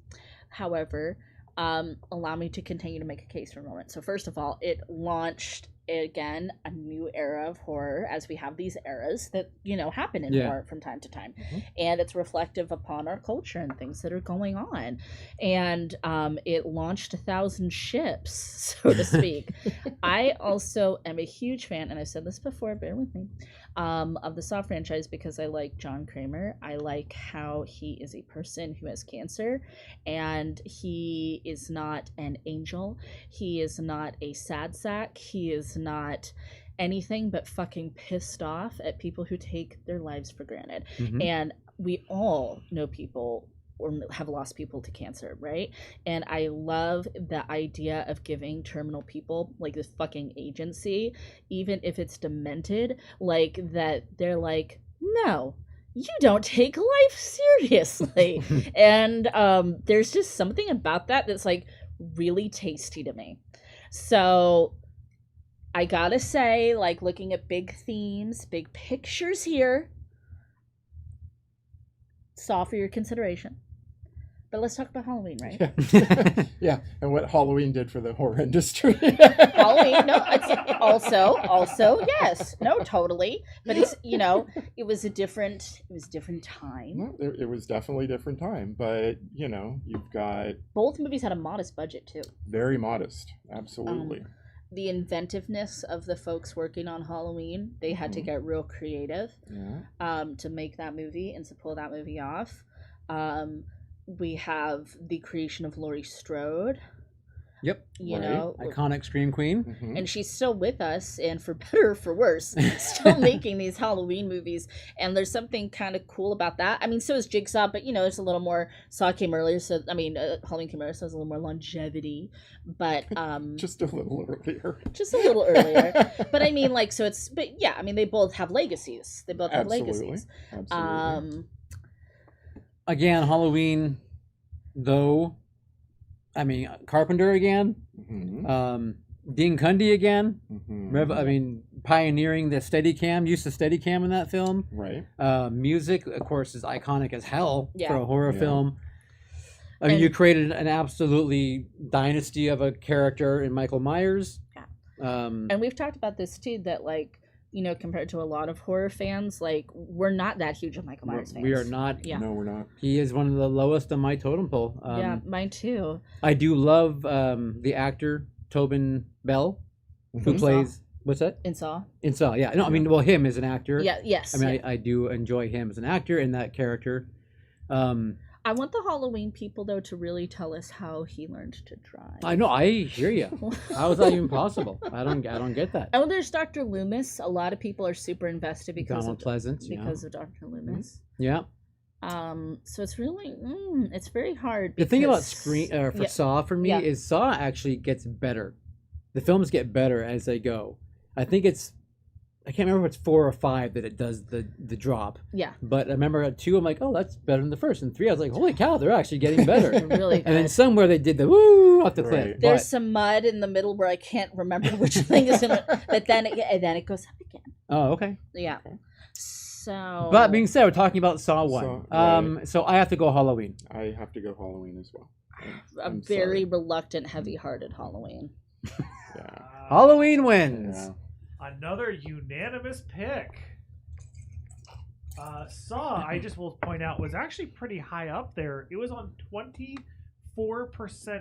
However, allow me to continue to make a case for a moment. So first of all, it launched again a new era of horror, as we have these eras that happen in horror from time to time, and it's reflective upon our culture and things that are going on, and it launched 1,000 ships, so to speak. I also am a huge fan, and I've said this before, bear with me, of the Saw franchise because I like John Kramer. I like how he is a person who has cancer, and he is not an angel. He is not a sad sack. He is not anything but fucking pissed off at people who take their lives for granted. And we all know people or have lost people to cancer, right? And I love the idea of giving terminal people like this fucking agency, even if it's demented, like that they're like, no, you don't take life seriously. And there's just something about that that's like really tasty to me. So I gotta say, like, looking at big themes, big pictures here, Saw for your consideration. But let's talk about Halloween, right? Yeah, and what Halloween did for the horror industry. Halloween, no, it's also, yes, no, totally. But it's, it was a different time. No, it was definitely a different time, but you've got Both movies had a modest budget too. very modest, absolutely. The inventiveness of the folks working on Halloween, they had to get real creative to make that movie and to pull that movie off. We have the creation of Laurie Strode. Yep. Iconic Scream Queen. And she's still with us, and for better or for worse, still making these Halloween movies. And there's something kind of cool about that. I mean, so is Jigsaw, but there's a little more. Saw came earlier, so Halloween came earlier, so there's a little more longevity. But just a little earlier. Just a little earlier. But I mean, like, so it's. But yeah, I mean, they both have legacies. They both have legacies. Absolutely. Again, Halloween, though. I mean, Carpenter again, Dean Cundy again. Pioneering the Steadicam, use of Steadicam in that film. Right. Music, of course, is iconic as hell for a horror Yeah. film. I mean, you created an absolutely dynasty of a character in Michael Myers. Yeah. And we've talked about this too, that like, compared to a lot of horror fans, like, we're not that huge of Michael Myers fans. We are not. Yeah. No, we're not. He is one of the lowest on my totem pole. Yeah, mine too. I do love the actor Tobin Bell, who plays what's that? In Saw. In Saw, yeah. No, I mean, well, him as an actor. Yeah. Yes. I mean, I do enjoy him as an actor in that character. I want the Halloween people though to really tell us how he learned to drive. I know. I hear you. How is that even possible? I don't get that. Oh, there's Dr. Loomis. A lot of people are super invested because Donald Pleasant. of Dr. Loomis. Yeah. So it's really it's very hard. The thing about because- Saw for me Yeah. is Saw actually gets better. The films get better as they go. I think I can't remember if it's 4 or 5 that it does the drop. Yeah, But I remember at 2, I'm like, oh, that's better than the first. And 3, I was like, holy cow, they're actually getting better. really good. And then somewhere they did the woo off the cliff. Right. There's But, some mud in the middle where I can't remember which thing is in it, but then it goes up again. oh, okay. Yeah. Okay. So. But being said, we're talking about Saw 1. Saw, right. So I have to go Halloween. I have to go Halloween as well. a I'm very sorry. reluctant, heavy-hearted Halloween. Yeah. Halloween wins. Yeah. Another unanimous pick. Saw, I just will point out, was actually pretty high up there. It was on 24%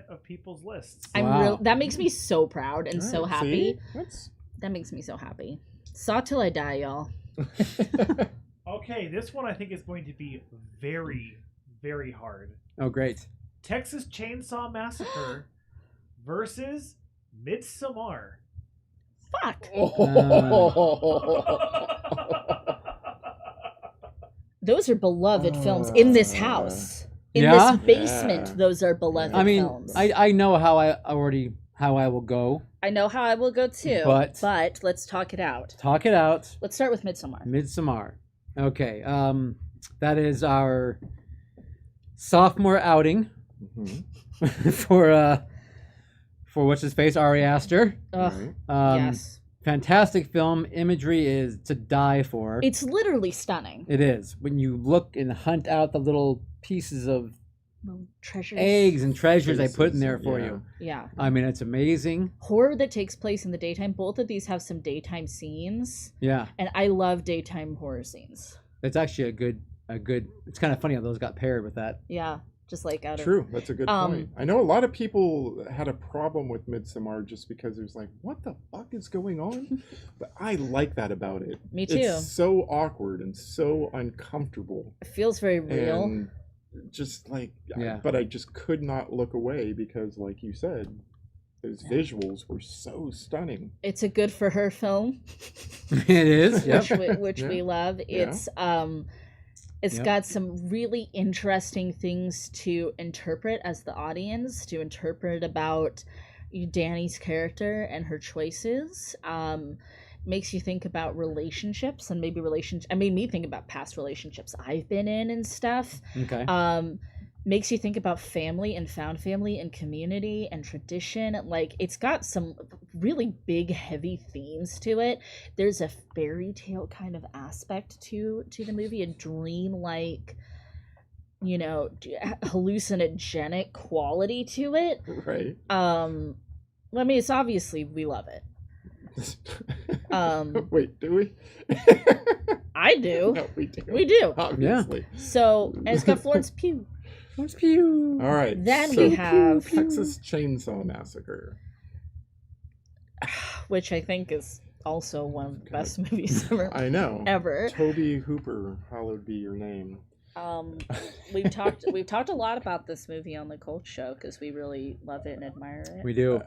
of people's lists. Wow. That makes me so proud and so Alright, happy. see? That's That makes me so happy. Saw till I die, y'all. Okay, this one I think is going to be very, very hard. Oh, great. Texas Chainsaw Massacre versus Midsommar. Fuck. Oh. Those are beloved films in this house. In Yeah? this basement, Yeah. those are beloved I mean, films. I know how I will go. I know how I will go too, But- but let's talk it out. Talk it out. Let's start with Midsommar. Midsommar. Okay. That is our sophomore outing Mhm. for what's his face, Ari Aster. Ugh, Right. yes. Fantastic film. Imagery is to die for. It's literally stunning. It is. When you look and hunt out the little pieces of Little treasures. eggs and treasures I put in Faces, there for yeah. you. Yeah. I mean, it's amazing. Horror that takes place in the daytime. Both of these have some daytime scenes, Yeah. and I love daytime horror scenes. It's actually a good. It's kind of funny how those got paired with that. Yeah, just like out of True, that's a good Um, point. I know a lot of people had a problem with Midsommar just because it was like, what the fuck is going on? But I like that about it. Me too. It's so awkward and so uncomfortable. It feels very real. And just like, Yeah. but I just could not look away because, like you said, those visuals were so stunning. It's a good for her film, It is. Yep. which Yeah. we love. Yeah. It's Yep. got some really interesting things to interpret as the audience, to interpret about Danny's character and her choices. Makes you think about relationships and maybe I made me think about past relationships I've been in and stuff. Okay. Makes you think about family and found family and community and tradition. Like, it's got some really big, heavy themes to it. There's a fairy tale kind of aspect to the movie, a dream-like, hallucinogenic quality to it. Right? I mean, it's obviously we love it. Wait, do we? I do. No, we do. We do. Obviously. So, and it's got Florence Pugh. Pew. All right. Then so we have, Texas Chainsaw Massacre. which I think is also one of the best movies I know. ever. Toby Hooper, hallowed be your name. We've talked a lot about this movie on the Cult Show because we really love it and admire it. We do.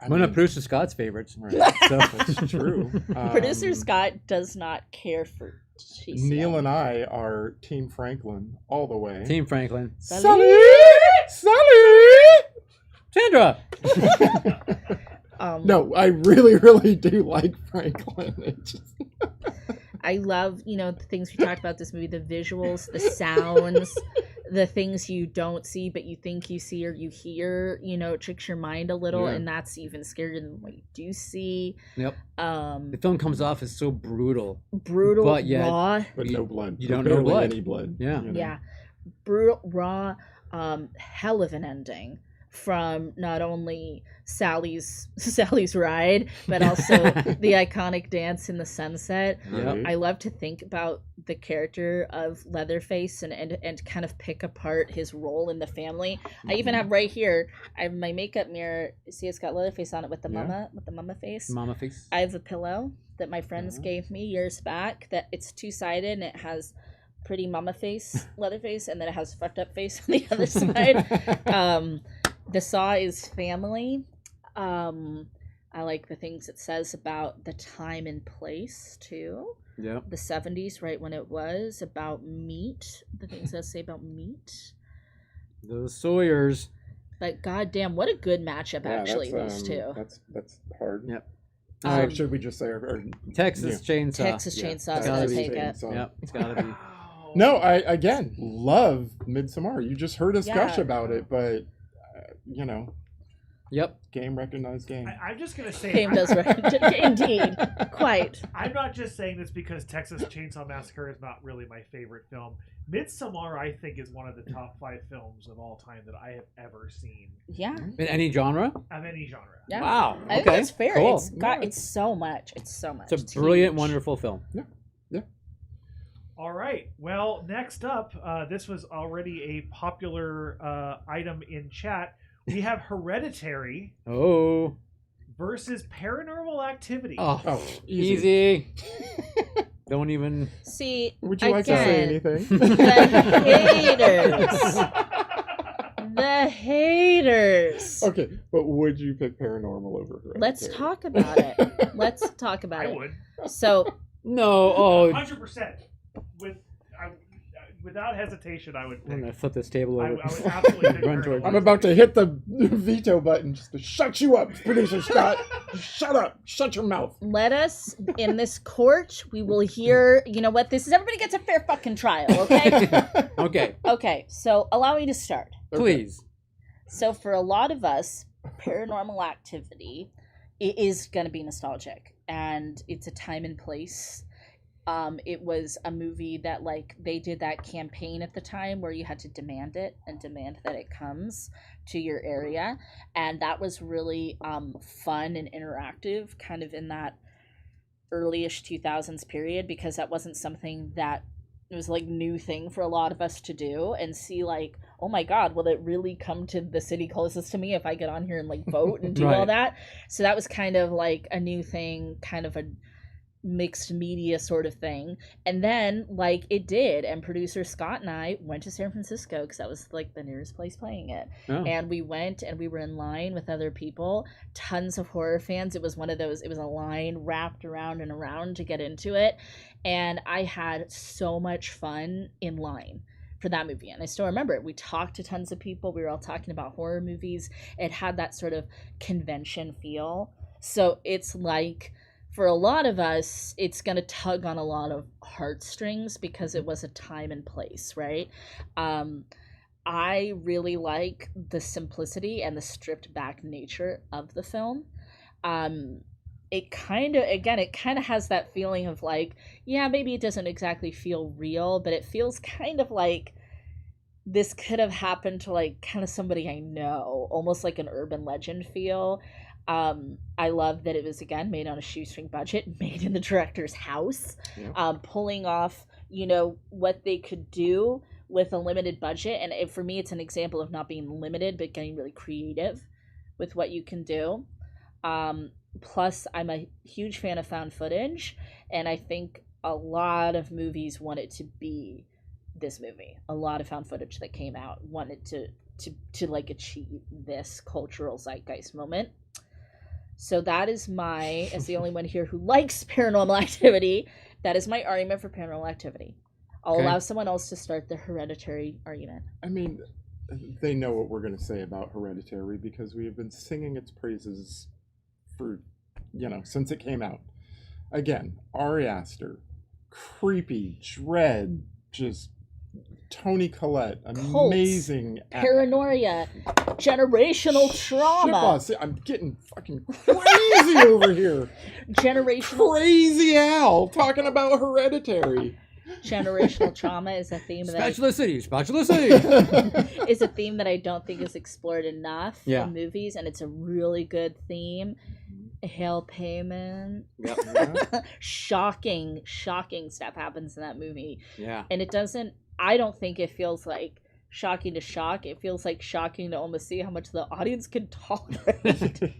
I One of mean, producer Scott's favorites. right, So that's true. Producer Um, Scott does not care for cheese. Neil and I are Team Franklin all the way. Team Franklin. Sully! Sandra. No, I really, really do like Franklin. It just... I love, the things we talked about this movie, the visuals, the sounds, the things you don't see but you think you see or you hear, it tricks your mind a little, Yeah. and that's even scarier than what you do see. Yep. The film comes off as so brutal. Brutal, But yet- raw. But You- no blood. you don't Barely know blood. any blood. Yeah. you know? Yeah. Brutal, raw, hell of an ending from not only Sally's ride, but also the iconic dance in the sunset. Right? I love to think about the character of Leatherface and kind of pick apart his role in the family. I even have right here, I have my makeup mirror. See, it's got Leatherface on it with the Yeah. mama face. Mama face. I have a pillow that my friends Mhm. gave me years back that it's two-sided and it has pretty mama face, Leatherface, and then it has fucked up face on the other side. The Saw is family. I like the things it says about the time and place too. Yeah. The 70s, right when it was, about meat. The things that say about meat. Those Sawyers. But goddamn, what a good matchup actually that's, these two. That's hard. Yep. So should we just say our Texas Chainsaw. Texas yeah, Chainsaw's gotta gonna be take it. Chainsaw. Yep, it's gotta be. Wow. No, I again love Midsommar. You just heard us gush Yeah. about it, but you know, Yep. game recognized game. I'm just gonna say, Game does right. Indeed. Quite. I'm not just saying this because Texas Chainsaw Massacre is not really my favorite film. Midsommar, I think, is one of the top 5 films of all time that I have ever seen Yeah. In any genre? of any genre. Yeah. Wow. I think Okay. that's fair. Cool. It's so much. It's so much. It's a brilliant, huge. wonderful film. All right. Well, next up, this was already a popular item in chat. We have Hereditary Oh. versus Paranormal Activity. Oh. Oh, easy. Easy. Don't even. See, Would you like to say anything? The haters. The haters. Okay, but would you pick Paranormal over Hereditary? Let's talk about it. Let's talk about I it. would. So, No. Oh. 100%. Without hesitation, I would I'm gonna pick. flip this table I over. would absolutely pick Run Paranormal towards- I'm about to hit the veto button just to shut you up, producer Scott. Shut up. Shut your mouth. let us, in this court, we will hear, you know what, this is, everybody gets a fair fucking trial, okay? Okay. Okay, so allow me to start. Please. So for a lot of us, Paranormal Activity is going to be nostalgic, and it's a time and place. It was a movie that, like, they did that campaign at the time where you had to demand it and demand that it comes to your area, and that was really fun and interactive, kind of in that early-ish 2000s period, because that wasn't something that it was like new thing for a lot of us to do, and see like, oh my god, will it really come to the city closest to me if I get on here and like vote and do all Right. that? So that was kind of like a new thing, kind of a mixed media sort of thing. And then like it did, and producer Scott and I went to San Francisco because that was like the nearest place playing it. Oh. And we went and we were in line with other people, tons of horror fans. It was one of those, it was a line wrapped around and around to get into it, and I had so much fun in line for that movie. And I still remember it. We talked to tons of people. We were all talking about horror movies. It had that sort of convention feel. So it's like, for a lot of us, it's going to tug on a lot of heartstrings because it was a time and place, right? I really like the simplicity and the stripped back nature of the film. It kind of has that feeling of like, yeah, maybe it doesn't exactly feel real, but it feels kind of like this could have happened to like kind of somebody I know, almost like an urban legend feel. I love that it was, again, made on a shoestring budget, made in the director's house, Yeah. pulling off, you know, what they could do with a limited budget. And for me, it's an example of not being limited, but getting really creative with what you can do. Plus, I'm a huge fan of found footage, and I think a lot of movies want it to be this movie. A lot of found footage that came out wanted to like achieve this cultural zeitgeist moment. So that is as the only one here who likes Paranormal Activity, that is my argument for Paranormal Activity. I'll Okay. allow someone else to start the Hereditary argument. I mean, they know what we're going to say about Hereditary because we have been singing its praises for, since it came out. Again, Ari Aster, creepy, dread, just Toni Collette, Cults, amazing. Paranoia, generational trauma, Shit, I'm getting fucking crazy over here. generational Crazy Al talking about Hereditary. generational trauma is a theme that Spatula City. Spatula City. is a theme that I don't think is explored enough Yeah. in movies, and it's a really good theme. Hail Payment. Yep. shocking stuff happens in that movie, Yeah. and I don't think it feels like shocking to shock. It feels like shocking to almost see how much the audience can tolerate.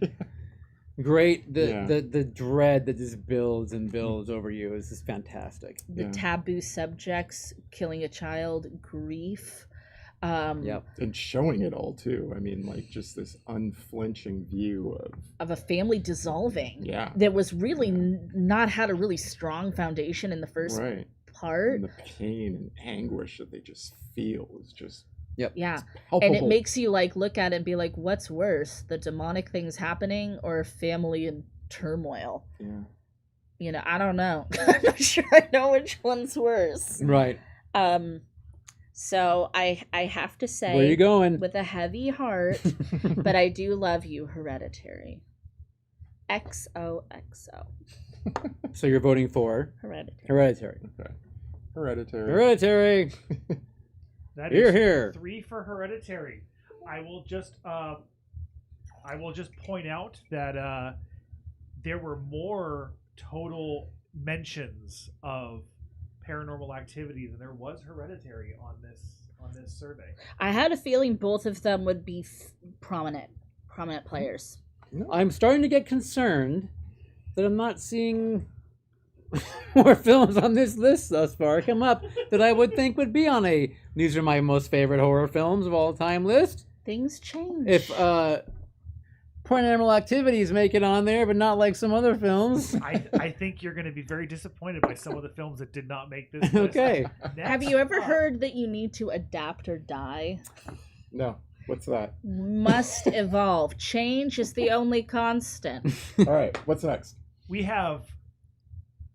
great. Yeah. The dread that just builds and builds over you is just fantastic. The Yeah. taboo subjects, killing a child, grief. Yep. And showing it all too. I mean, like just this unflinching view Of a family dissolving. yeah, That was really not had a really strong foundation in the first right. part. And the pain and anguish that they just feel is just Yeah. palpable. And it makes you like look at it and be like, what's worse, the demonic things happening or a family in turmoil? yeah. You know, I don't know. I'm not sure I know which one's worse. Right. So I have to say, Where you going? with a heavy heart, but I do love you, Hereditary. XOXO. So you're voting for Hereditary. Hereditary. Okay. Hereditary. Hereditary. That Here, is here. 3 for Hereditary. I will just point out that there were more total mentions of Paranormal Activity than there was Hereditary on this survey. I had a feeling both of them would be prominent players. I'm starting to get concerned that I'm not seeing more films on this list thus far come up that I would think would be on a these are my most favorite horror films of all time list. Things change. If Paranormal Activities make it on there, but not like some other films. I think you're going to be very disappointed by some of the films that did not make this list. Okay. Have you ever heard that you need to adapt or die? No. What's that? Must evolve. Change is the only constant. All right. What's next? We have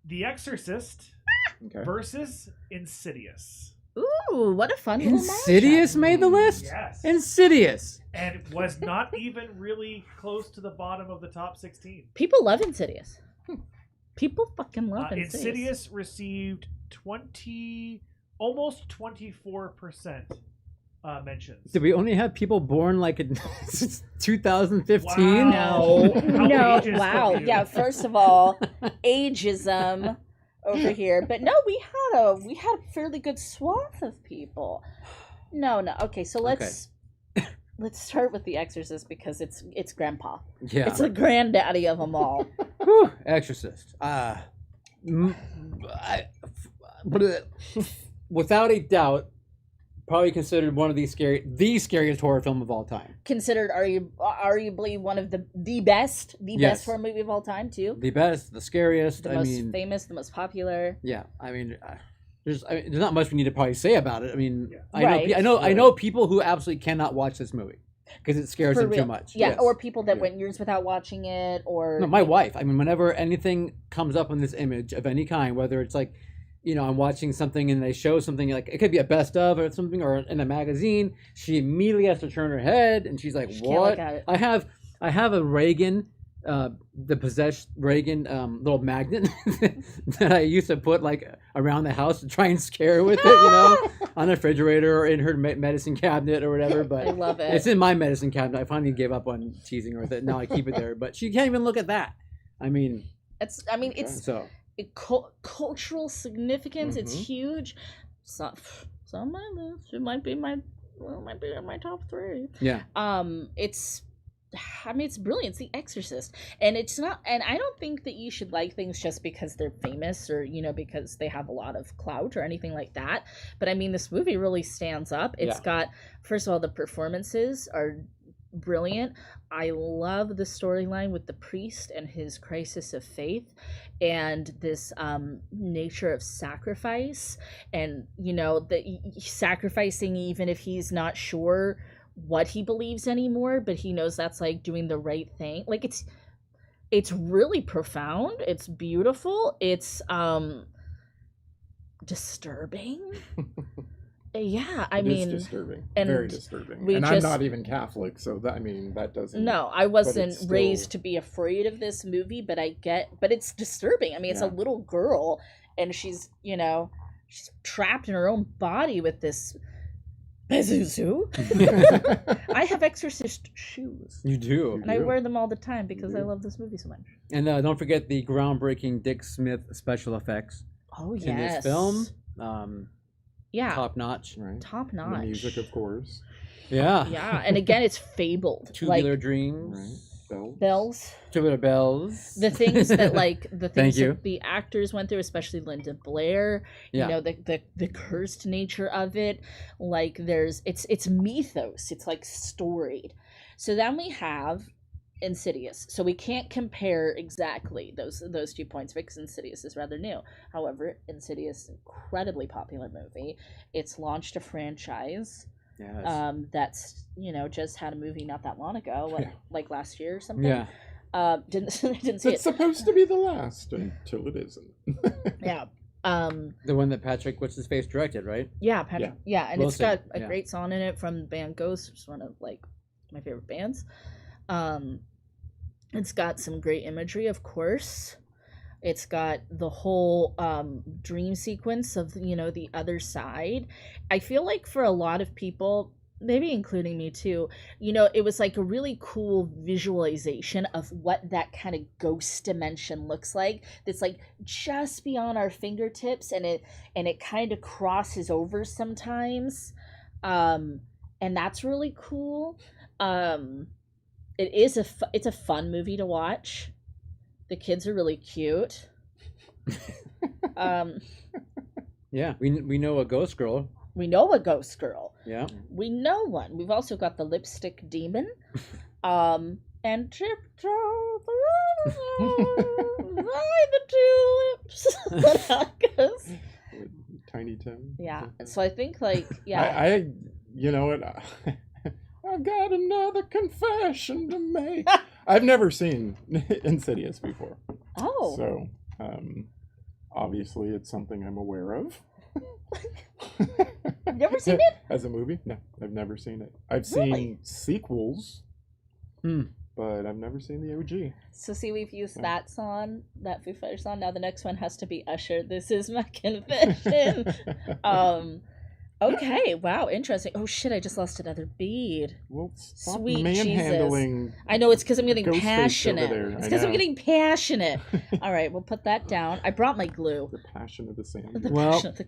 The Exorcist Okay. versus Insidious. Ooh, what a fun little Insidious matchup. made the list? Yes. Insidious. And was not even really close to the bottom of the top 16. People love Insidious. People fucking love Insidious. Insidious received almost 24% mentions. Did we only have people born like in 2015? Wow. How No, ageist wow. of you. Yeah, first of all, ageism over here. But no, we had a fairly good swath of people. No. Okay, so let's start with The Exorcist because it's grandpa. Yeah. It's the granddaddy of them all. Whew, Exorcist. Without a doubt, probably considered one of the scariest horror film of all time. Considered arguably one of the best horror movie of all time too. The best, the scariest. The most famous, the most popular. Yeah, I mean, there's not much we need to probably say about it. I mean, Right. I know people who absolutely cannot watch this movie because it scares For them real. too much. Yeah, Yes. or people that Yeah. went years without watching it, or No, my wife. I mean, whenever anything comes up in this image of any kind, whether it's like, I'm watching something and they show something like it could be a best of or something or in a magazine, she immediately has to turn her head and she's like, She can't "What?" look at it. I have a Reagan, the possessed Reagan little magnet that I used to put like around the house to try and scare her with it, on the refrigerator or in her medicine cabinet or whatever. But I love it. it's in my medicine cabinet. I finally gave up on teasing her with it. Now I keep it there, but she can't even look at that. I mean, it's so. Cultural significance. It's huge. So on my list, it might be in my top 3. Yeah. It's brilliant. It's The Exorcist, and it's not. And I don't think that you should like things just because they're famous or because they have a lot of clout or anything like that. But I mean, this movie really stands up. It's got, first of all, the performances are brilliant. I love the storyline with the priest and his crisis of faith and this nature of sacrifice and the sacrificing even if he's not sure what he believes anymore, but he knows that's like doing the right thing. Like it's really profound. It's beautiful. It's disturbing. Yeah, I mean, it's disturbing, and very disturbing. we And just- I'm not even Catholic, so that doesn't. No, I wasn't still- raised to be afraid of this movie, but but it's disturbing. I mean, it's a Yeah. little girl and she's trapped in her own body with this Bezuzu. I have Exorcist shoes. You do. And I wear them all the time because I love this movie so much. And don't forget the groundbreaking Dick Smith special effects Oh, in yes. this film. Yeah. Top notch. Right. Top The notch. music, of course. Yeah. Yeah, and again, it's fabled. Tubular Like, Dreams. Bells. Tubular Bells. The things that Thank you. that the actors went through, especially Linda Blair. Yeah. You know, the cursed nature of it. Like it's mythos. It's like storied. So then we have Insidious. So we can't compare exactly those 2 points because Insidious is rather new. However, Insidious is an incredibly popular movie. It's launched a franchise. Yes. That's just had a movie not that long ago, like last year or something. Yeah. Didn't see It's it. supposed to be the last until it isn't. Yeah. The one that Patrick what's his face directed, right? Yeah, Patrick. Yeah, and Wilson, it's got a yeah. great song in it from the band Ghost, which is one of like my favorite bands. It's got some great imagery, of course. It's got the whole dream sequence of the other side. I feel like for a lot of people, maybe including me too, it was like a really cool visualization of what that kind of ghost dimension looks like. That's like just beyond our fingertips, and it kind of crosses over sometimes, and that's really cool. It's a fun movie to watch. The kids are really cute. Yeah. We know a ghost girl. We know a ghost girl. Yeah. We know one. We've also got the lipstick demon. And tiptoe through by the tulips. Tiny Tim. Yeah. So I think yeah. I you know what? I got another confession to make. I've never seen Insidious before. Oh. So, obviously it's something I'm aware of. You've never seen it? As a movie? No, I've never seen it. I've Really? seen sequels, but I've never seen the OG. So see, we've used that song, that Foo Fighters song. Now the next one has to be Usher. This is my confession. Okay, wow, interesting. Oh shit, I just lost another bead. Well, stop Sweet manhandling. I know, it's because I'm getting Ghostface passionate. over there. It's I because I'm know. getting passionate. All right, we'll put that down. I brought my glue. The passion of the sand. The Well, passion of the...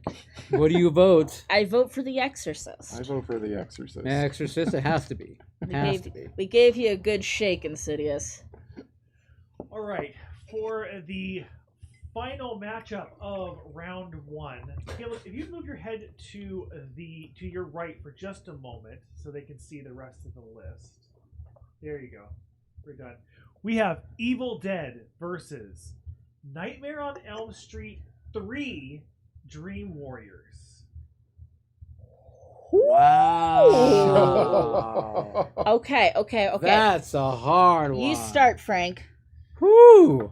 What do you vote? I vote for The Exorcist. I vote for The Exorcist. Exorcist. It has to be. Has to be. We gave you a good shake, Insidious. All right, for the final matchup of round one, Caleb, if you move your head to your right for just a moment, so they can see the rest of the list. There you go. We're done. We have Evil Dead versus Nightmare on Elm Street 3: Dream Warriors. Wow. Okay. That's a hard one. You start, Frank. Whew.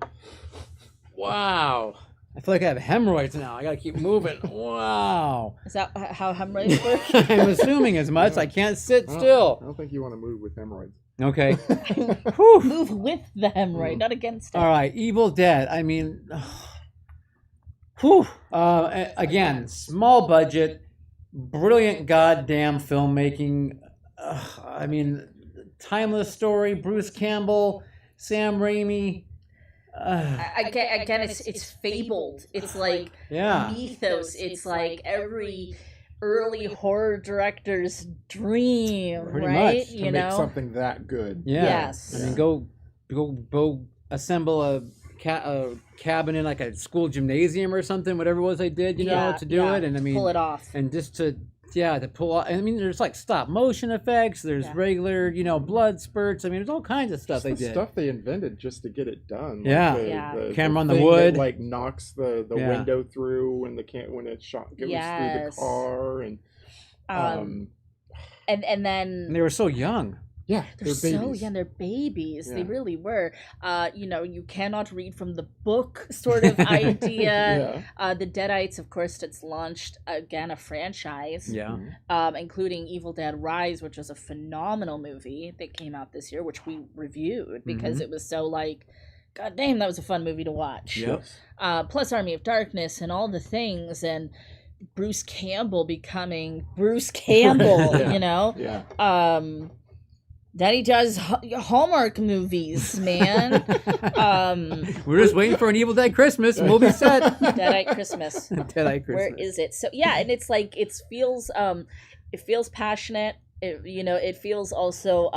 Wow. I feel like I have hemorrhoids now. I gotta keep moving. Wow. Is that how hemorrhoids work? I'm assuming as much. I can't sit I still. don't think you want to move with hemorrhoids. Okay. Whew. Move with the hemorrhoid, not against it. All right. Evil Dead. I mean, whew. Again, small budget, brilliant goddamn filmmaking. I mean, timeless story. Bruce Campbell, Sam Raimi. Again, it's fabled. It's like Yeah. mythos. It's like every early horror director's dream, Pretty right? much. To You make know, something that good. Yeah. Yes. I mean, go assemble a cabin in like a school gymnasium or something, whatever it was they did, to do it. And I mean, pull it off. and just to pull off. I mean, there's like stop motion effects. There's regular, blood spurts. I mean, there's all kinds of stuff Just they the did. stuff they invented just to get it done. Yeah. The Camera on the thing wood. that, like, knocks the Yeah. window through when when it goes through the Yes. car, and And then And they were so young. yeah, they're so babies. young. They're babies. They Yeah. really were. You cannot read from the book sort of idea. Yeah. The Deadites, of course, it's launched again a franchise. Yeah. Including Evil Dead Rise, which was a phenomenal movie that came out this year, which we reviewed because it was so like, god damn, that was a fun movie to watch. Yep. Plus Army of Darkness and all the things, and Bruce Campbell becoming Bruce Campbell, Yeah. Yeah. Then he does Hallmark movies, man. We're just waiting for an Evil Dead Christmas, and we'll be set. Deadite Christmas. Deadite Christmas. Where is it? So yeah, and it's like it feels passionate. It feels also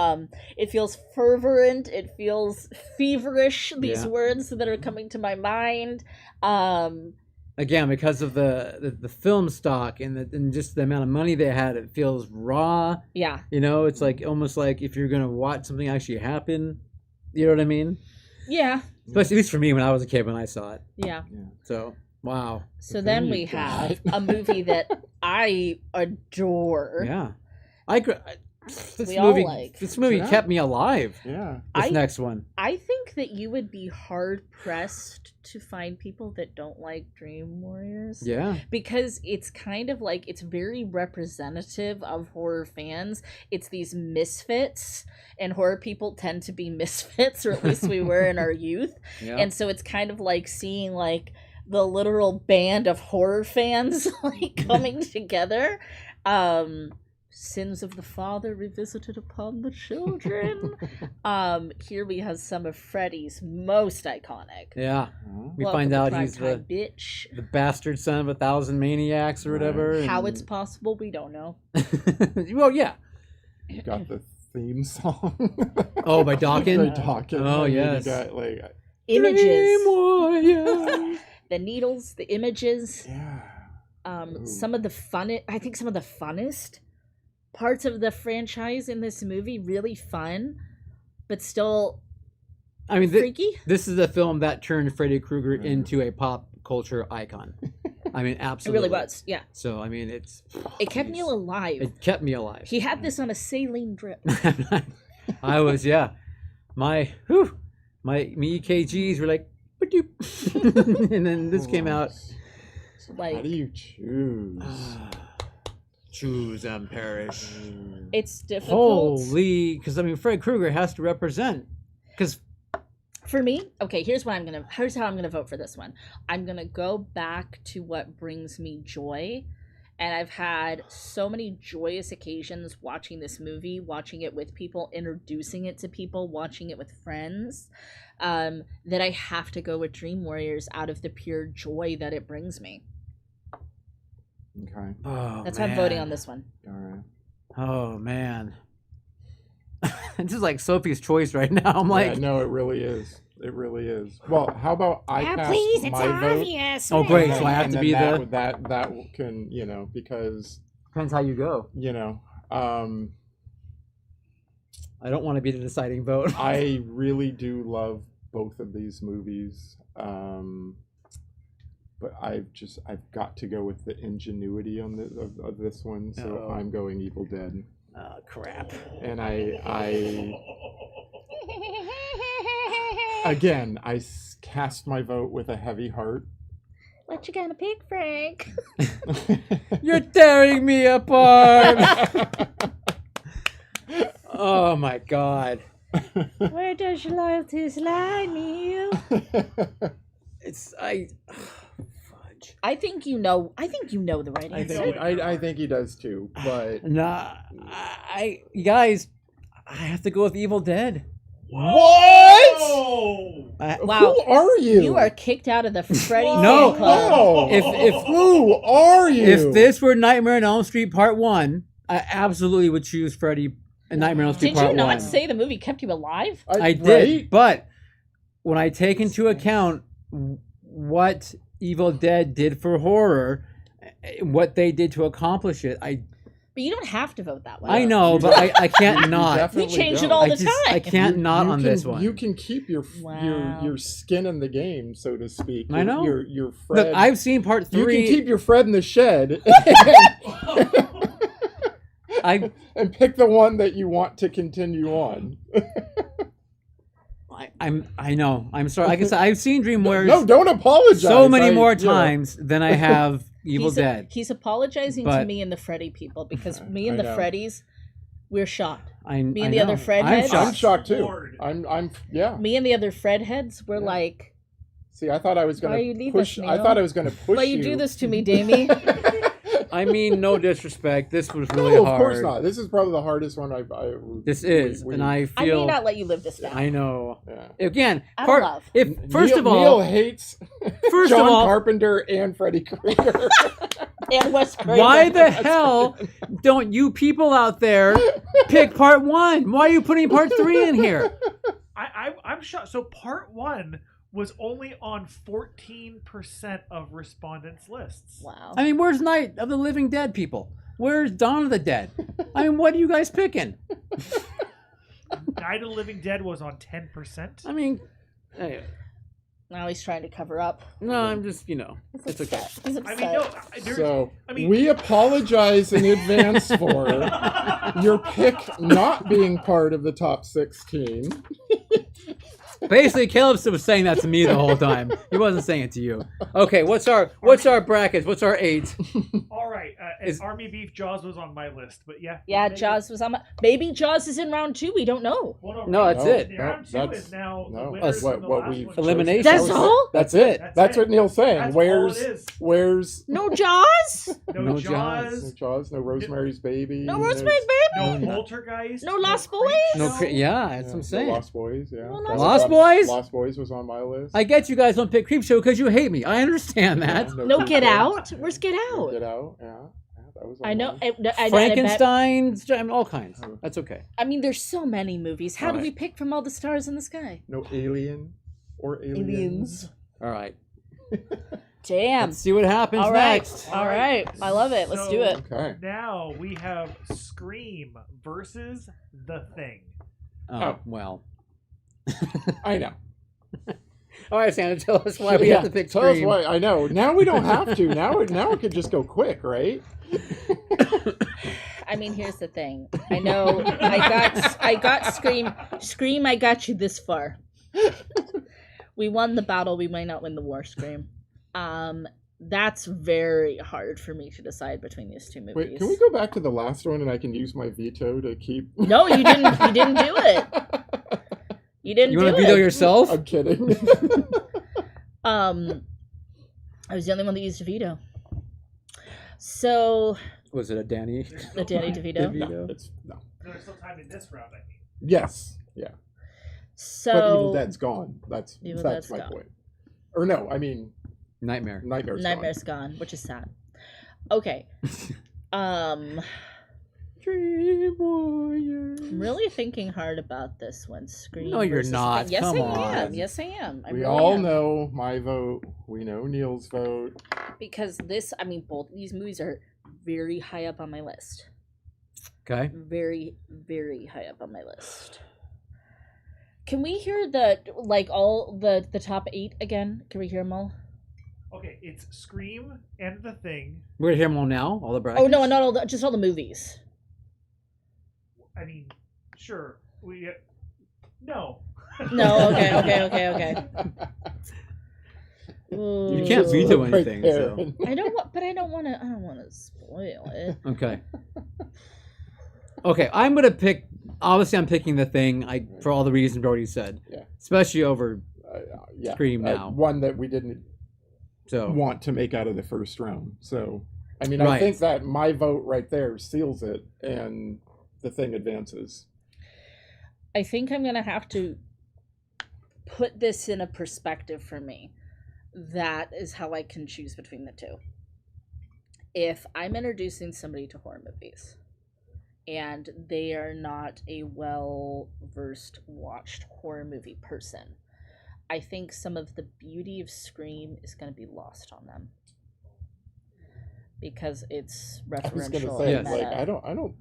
it feels fervent, it feels feverish, these Yeah. words that are coming to my mind. Again, because of the film stock and just the amount of money they had, it feels raw. Yeah. It's like almost like if you're gonna watch something actually happen. You know what I mean? Yeah. Especially at least for me when I was a kid when I saw it. Yeah. So wow. So But then then we you've have got- a movie that I adore. Yeah. This We all movie. like. This movie Yeah. kept me alive. Yeah. This I- next one. I think that you would be hard pressed to find people that don't like Dream Warriors. Yeah. Because it's kind of like, it's very representative of horror fans. It's these misfits, and horror people tend to be misfits, or at least we were in our youth. Yeah. And so it's kind of like seeing like the literal band of horror fans like coming together. Sins of the father revisited upon the children. Here we have some of Freddy's most iconic. Yeah. We Welcome find to out Prime he's Time, bitch. the bastard son of 1,000 maniacs or whatever. How and- it's possible, we don't know. well, yeah. You got the theme song. Oh, by Dawkins? By Dawkins. Oh, I mean, yes. You got like Images, Dream Warrior. the needles, the images. yeah. Ooh. Some of the funnest parts of the franchise in this movie, really fun, but still I mean, freaky. this is a film that turned Freddy Krueger into a pop culture icon. I mean, It absolutely. really was, yeah. So, I mean, It kept me alive. it kept me alive. He had this on a saline drip. I was, yeah. My EKGs were like, "Ba-doop." And then this came out. So Like- how do you choose? Choose and perish. It's difficult. Holy, because I mean, Fred Krueger has to represent. Because For me, okay, here's how I'm gonna vote for this one. I'm gonna go back to what brings me joy. And I've had so many joyous occasions watching this movie, watching it with people, introducing it to people, watching it with friends, that I have to go with Dream Warriors out of the pure joy that it brings me. Okay. That's why I'm voting on this one. All right. Oh man, this is like Sophie's choice right now. I'm like, Yeah, no, it really is. It really is. Well, how about I cast my vote? obvious. Oh, great. and So I have and to then be that can because depends how you go. I don't want to be the deciding vote. I really do love both of these movies. But I've got to go with the ingenuity on of this one, so Oh. I'm going Evil Dead. Oh crap. And again, cast my vote with a heavy heart. What you gonna pick, Frank? You're tearing me apart. Oh my god. Where does your loyalty lie, Neil? Fudge. I think you know the right I answer. think I think he does too, but Nah, you guys, I have to go with Evil Dead. what? Wow. Who are you? You are kicked out of the Freddy No. fan club. Oh, If- who are you? If this were Nightmare on Elm Street Part 1, I absolutely would choose Freddy and Nightmare on Elm Street Did Part you not 1. say the movie kept you alive? I did, right? but when I take into account what Evil Dead did for horror, what they did to accomplish it, But you don't have to vote that way. I know, but I can't not. definitely We change it don't. all the I time. can't not on can, this one. You can keep your Wow. skin in the game, so to speak. I know. Your Fred. Look, I've seen Part you 3. can keep your Fred in the shed and pick the one that you want to continue on. I know. I'm sorry. Like I said, I've seen Dream Warriors No, don't apologize. so many more you know. times than I have Evil Dead. He's apologizing to But- me and the Freddy people because me I and the know. Freddies, we're shocked. Me Me and the other Fred heads? I'm shocked too. Lord. I'm yeah. Me and the other Fred heads were Yeah. like, See, I thought I was Why you gonna leave push. us, I Neil? thought I was gonna push "Why you do this to me, Damie?" I mean, no disrespect. This was really No, hard. of course not. This is probably the hardest one This is, and I I may feel. not let you live this down. I know. Yeah. Again, Out of love. if first Neil, of all, Neil hates first John of all, Carpenter and Freddy Krueger. And Wes Craven. Why the hell don't you people out there pick part 1? Why are you putting part 3 in here? I'm shocked. So part 1 was only on 14% of respondents' lists. Wow. I mean, where's Night of the Living Dead, people? Where's Dawn of the Dead? I mean, what are you guys picking? Night of the Living Dead was on 10%. I mean, anyway. Now he's trying to cover up. No, I'm just, it's okay. He's I upset. mean, no. There's, So I mean- we apologize in advance for your pick not being part of the top 16. Basically, Caleb was saying that to me the whole time. He wasn't saying it to you. Okay, what's our brackets? What's our 8? All right. And Army Beef Jaws was on my list, but yeah. Yeah, maybe- Jaws was on my... Maybe Jaws is in round 2. We don't know. Well, No, that's it. Round 2 that's- is now the no, winners that's from the what last we've one. Elimination. That's all? That's it. That's what Neil's saying. That's all it is. Where's No Jaws? No, No no Jaws. Jaws, no Rosemary's Baby. No there's- Rosemary's Baby? No Poltergeist. No Lost Creep Boys? No, Show. yeah, that's what I'm no saying. Lost Boys, yeah. No That Lost was- Boys? Lost Boys was on my list. I get you guys don't pick Creepshow because you hate me. I understand that. No Creep Get Show. Out? Where's Get No Out? Get Out, yeah. That was on I know. mine. Frankenstein, I mean, all kinds. That's okay. I mean, there's so many movies. How do Alright. we pick from all the stars in the sky? No Alien or Aliens. All right. Damn. Let's see what happens All right. next. All right. I love it. Let's do it. Okay. Now we have Scream versus The Thing. Oh, well. I know. All right, Santa, tell us why we have to pick Tell Scream. us why. I know. Now we don't have to. Now it could just go quick, right? I mean, here's the thing. I know I got Scream, I got you this far. We won the battle, we might not win the war, Scream. That's very hard for me to decide between these two movies. Wait, can we go back to the last one and I can use my veto to keep? No, you didn't do it. You didn't You do want to veto it. yourself? I'm kidding. I was the only one that used a veto. So Was it a Danny? the Danny DeVito. no, it's no. There's still time in this round, I think. Yes, yeah. So But Evil Dead's gone. That's Evil that's Dead's my gone. point. Or no, I mean Nightmare. Nightmare's gone, which is sad. Okay. Dream Warrior. I'm really thinking hard about this one. Scream. No, you're versus not. Thing. Yes, Come I on. am. Yes, I am. I We really all am. know my vote. We know Neil's vote. Because this, I mean, both these movies are very high up on my list. Okay. Very, very high up on my list. Can we hear all the top 8 again? Can we hear them all? Okay, it's Scream and The Thing. We're going to hear them all now? All the brackets? Oh no, not all the, just all the movies. I mean, sure. No. No, okay. You can't Ooh. veto Right anything. there. So. I don't want, but I don't want to spoil it. Okay. Okay, I'm going to pick. Obviously, I'm picking The Thing for all the reasons we already said. Yeah. Especially over Yeah. Scream now. One that we didn't So. want to make out of the first round. So, I mean, I Right. think that my vote right there seals it, and The Thing advances. I think I'm gonna have to put this in a perspective for me. That is how I can choose between the two. If I'm introducing somebody to horror movies and they are not a well-versed, watched horror movie person, I think some of the beauty of Scream is going to be lost on them. Because it's I was gonna referential say, and Yes. like, meta. I don't.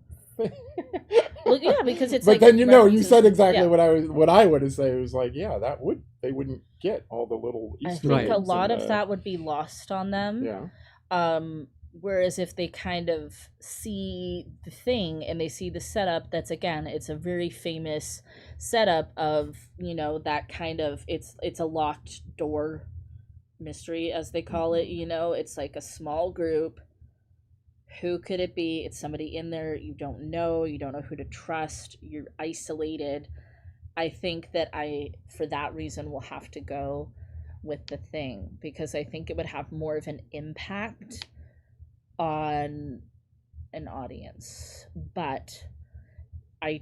Well, yeah, because it's But like then you references- said exactly yeah. what I would have said. It was like, yeah, they wouldn't get all the little I Easter think Right. a eggs lot and of that would be lost on them. Yeah. Whereas if they kind of see the thing and they see the setup, that's again, it's a very famous setup of, that kind of it's a locked door mystery, as they call it. It's like a small group. Who could it be? It's somebody in there you don't know who to trust, you're isolated. I think that for that reason, will have to go with The Thing, because I think it would have more of an impact on an audience. But I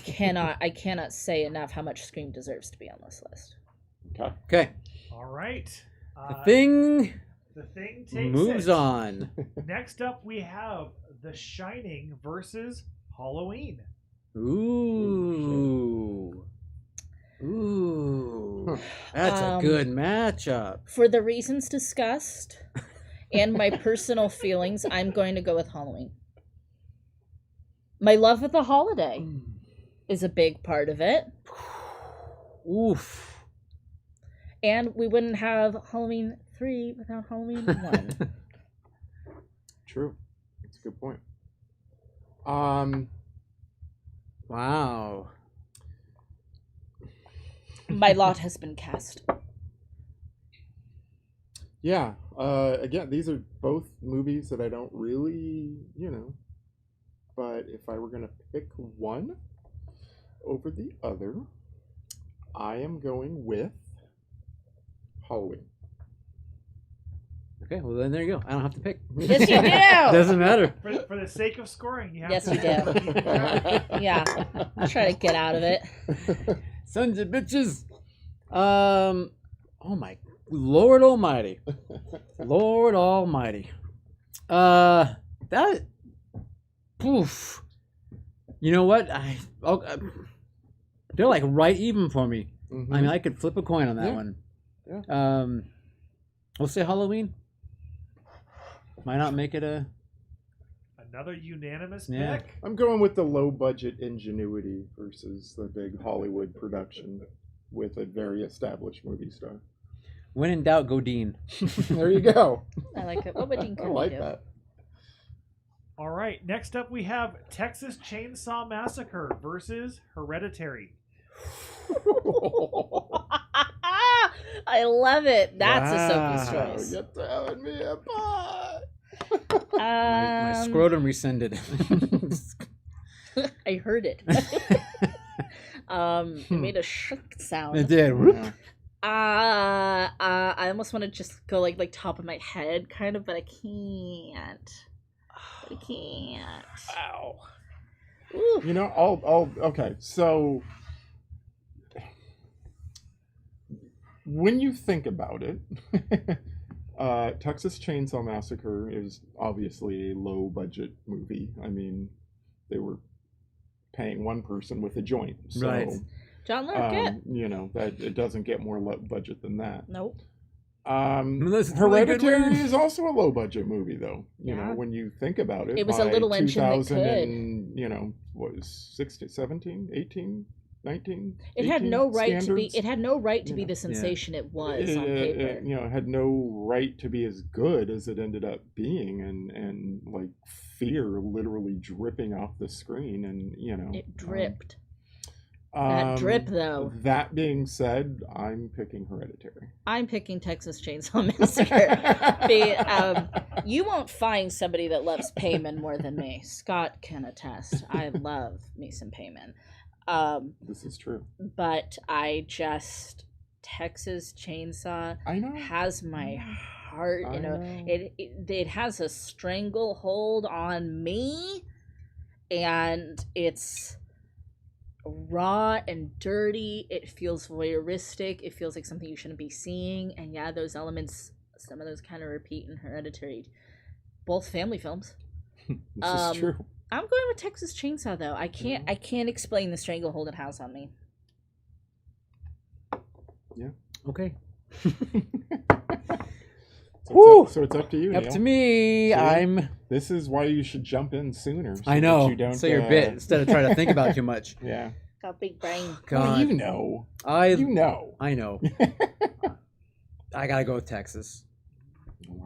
cannot say enough how much Scream deserves to be on this list. Okay. Okay. All right. The Thing The Thing takes Moves it. on. Next up, we have The Shining versus Halloween. Ooh. Ooh. That's a good matchup. For the reasons discussed and my personal feelings, I'm going to go with Halloween. My love of the holiday is a big part of it. Oof. And we wouldn't have Halloween 3 without Halloween 1. True. That's a good point. Wow. My lot has been cast. Yeah. Again, these are both movies that I don't really, but if I were going to pick one over the other, I am going with Halloween. Okay, well then there you go. I don't have to pick. Yes, you do. Doesn't matter. For the sake of scoring, you have Yes, to. you do. Yeah. I'll try to get out of it. Sons of bitches. Oh my Lord Almighty. Lord Almighty. That. Poof. You know what? They're like right even for me. Mhm. I mean, I could flip a coin on that Yeah. one. Yeah. We'll say Halloween. Might not make it a. Another unanimous Yeah. pick. I'm going with the low budget ingenuity versus the big Hollywood production with a very established movie star. When in doubt, go Dean. There you go. I like it. What would Dean I Curry like do? that. All right. Next up, we have Texas Chainsaw Massacre versus Hereditary. I love it. That's Wow. a Sophie's choice. You're telling me apart. My scrotum rescinded. I heard it. It made a shook sound. It did. Whoop. I almost want to just go like top of my head, kind of, but I can't. I can't. Wow. Ooh. Okay, so when you think about it, Texas Chainsaw Massacre is obviously a low budget movie. I mean, they were paying one person with a joint. So, Right. John Larroquette. that it doesn't get more budget than that. Nope. Unless it's a really good Hereditary movie. is also a low budget movie, though. You Yeah. know, when you think about it, It was a by little engine that 2000 could. and, what was 16, 17, 18, 19? It had 18 no right to be. standards? It had no right to be Yeah. the sensation it was on It, paper. it had no right to be as good as it ended up being, and like fear literally dripping off the screen, and It dripped. That drip, though. That being said, I'm picking Hereditary. I'm picking Texas Chainsaw Massacre. You won't find somebody that loves Payman more than me. Scott can attest. I love me some Payman. This is true. But Texas Chainsaw I know. has my heart. I know. It has a stranglehold on me, and it's raw and dirty. It feels voyeuristic. It feels like something you shouldn't be seeing. And yeah, those elements, some of those kind of repeat in Hereditary. Both family films. This is true. I'm going with Texas Chainsaw though. I can't explain the stranglehold it has on me. Okay. So it's up to you. Up Neil. to me. See? This is why you should jump in sooner. So I know. that you don't, So you're bit instead of trying to think about it too much. Yeah. Got big brain. God. Well, you know. I know. I gotta go with Texas.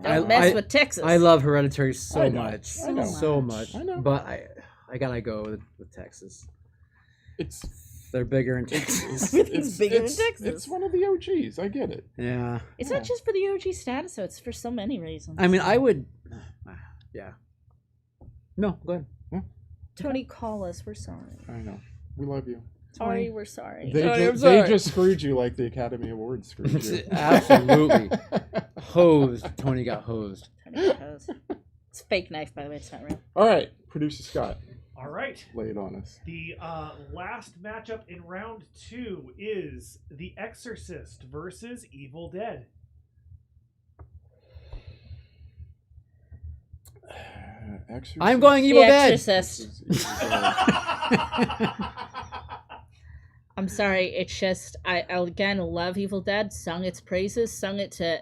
Don't mess with Texas. I love Hereditary so I know. much. I know. So much. I know. But I gotta go with Texas. They're bigger in Texas. Everything's bigger in Texas. It's one of the OGs. I get it. Yeah. It's not just for the OG status, though. It's for so many reasons. I mean, I would. Yeah. No, go ahead. Tony, call us. We're sorry. I know. We love you. Sorry, we're sorry. They just screwed you like the Academy Awards screwed you. Absolutely. Hosed. Tony got hosed. Tony got hosed. It's a fake knife, by the way. It's not real. All right, producer Scott. All right. Lay it on us. The last matchup in round 2 is The Exorcist versus Evil Dead. Exorcist. I'm going The Evil Dead. Exorcist. I'm sorry. It's just I again love Evil Dead. Sung its praises. Sung it to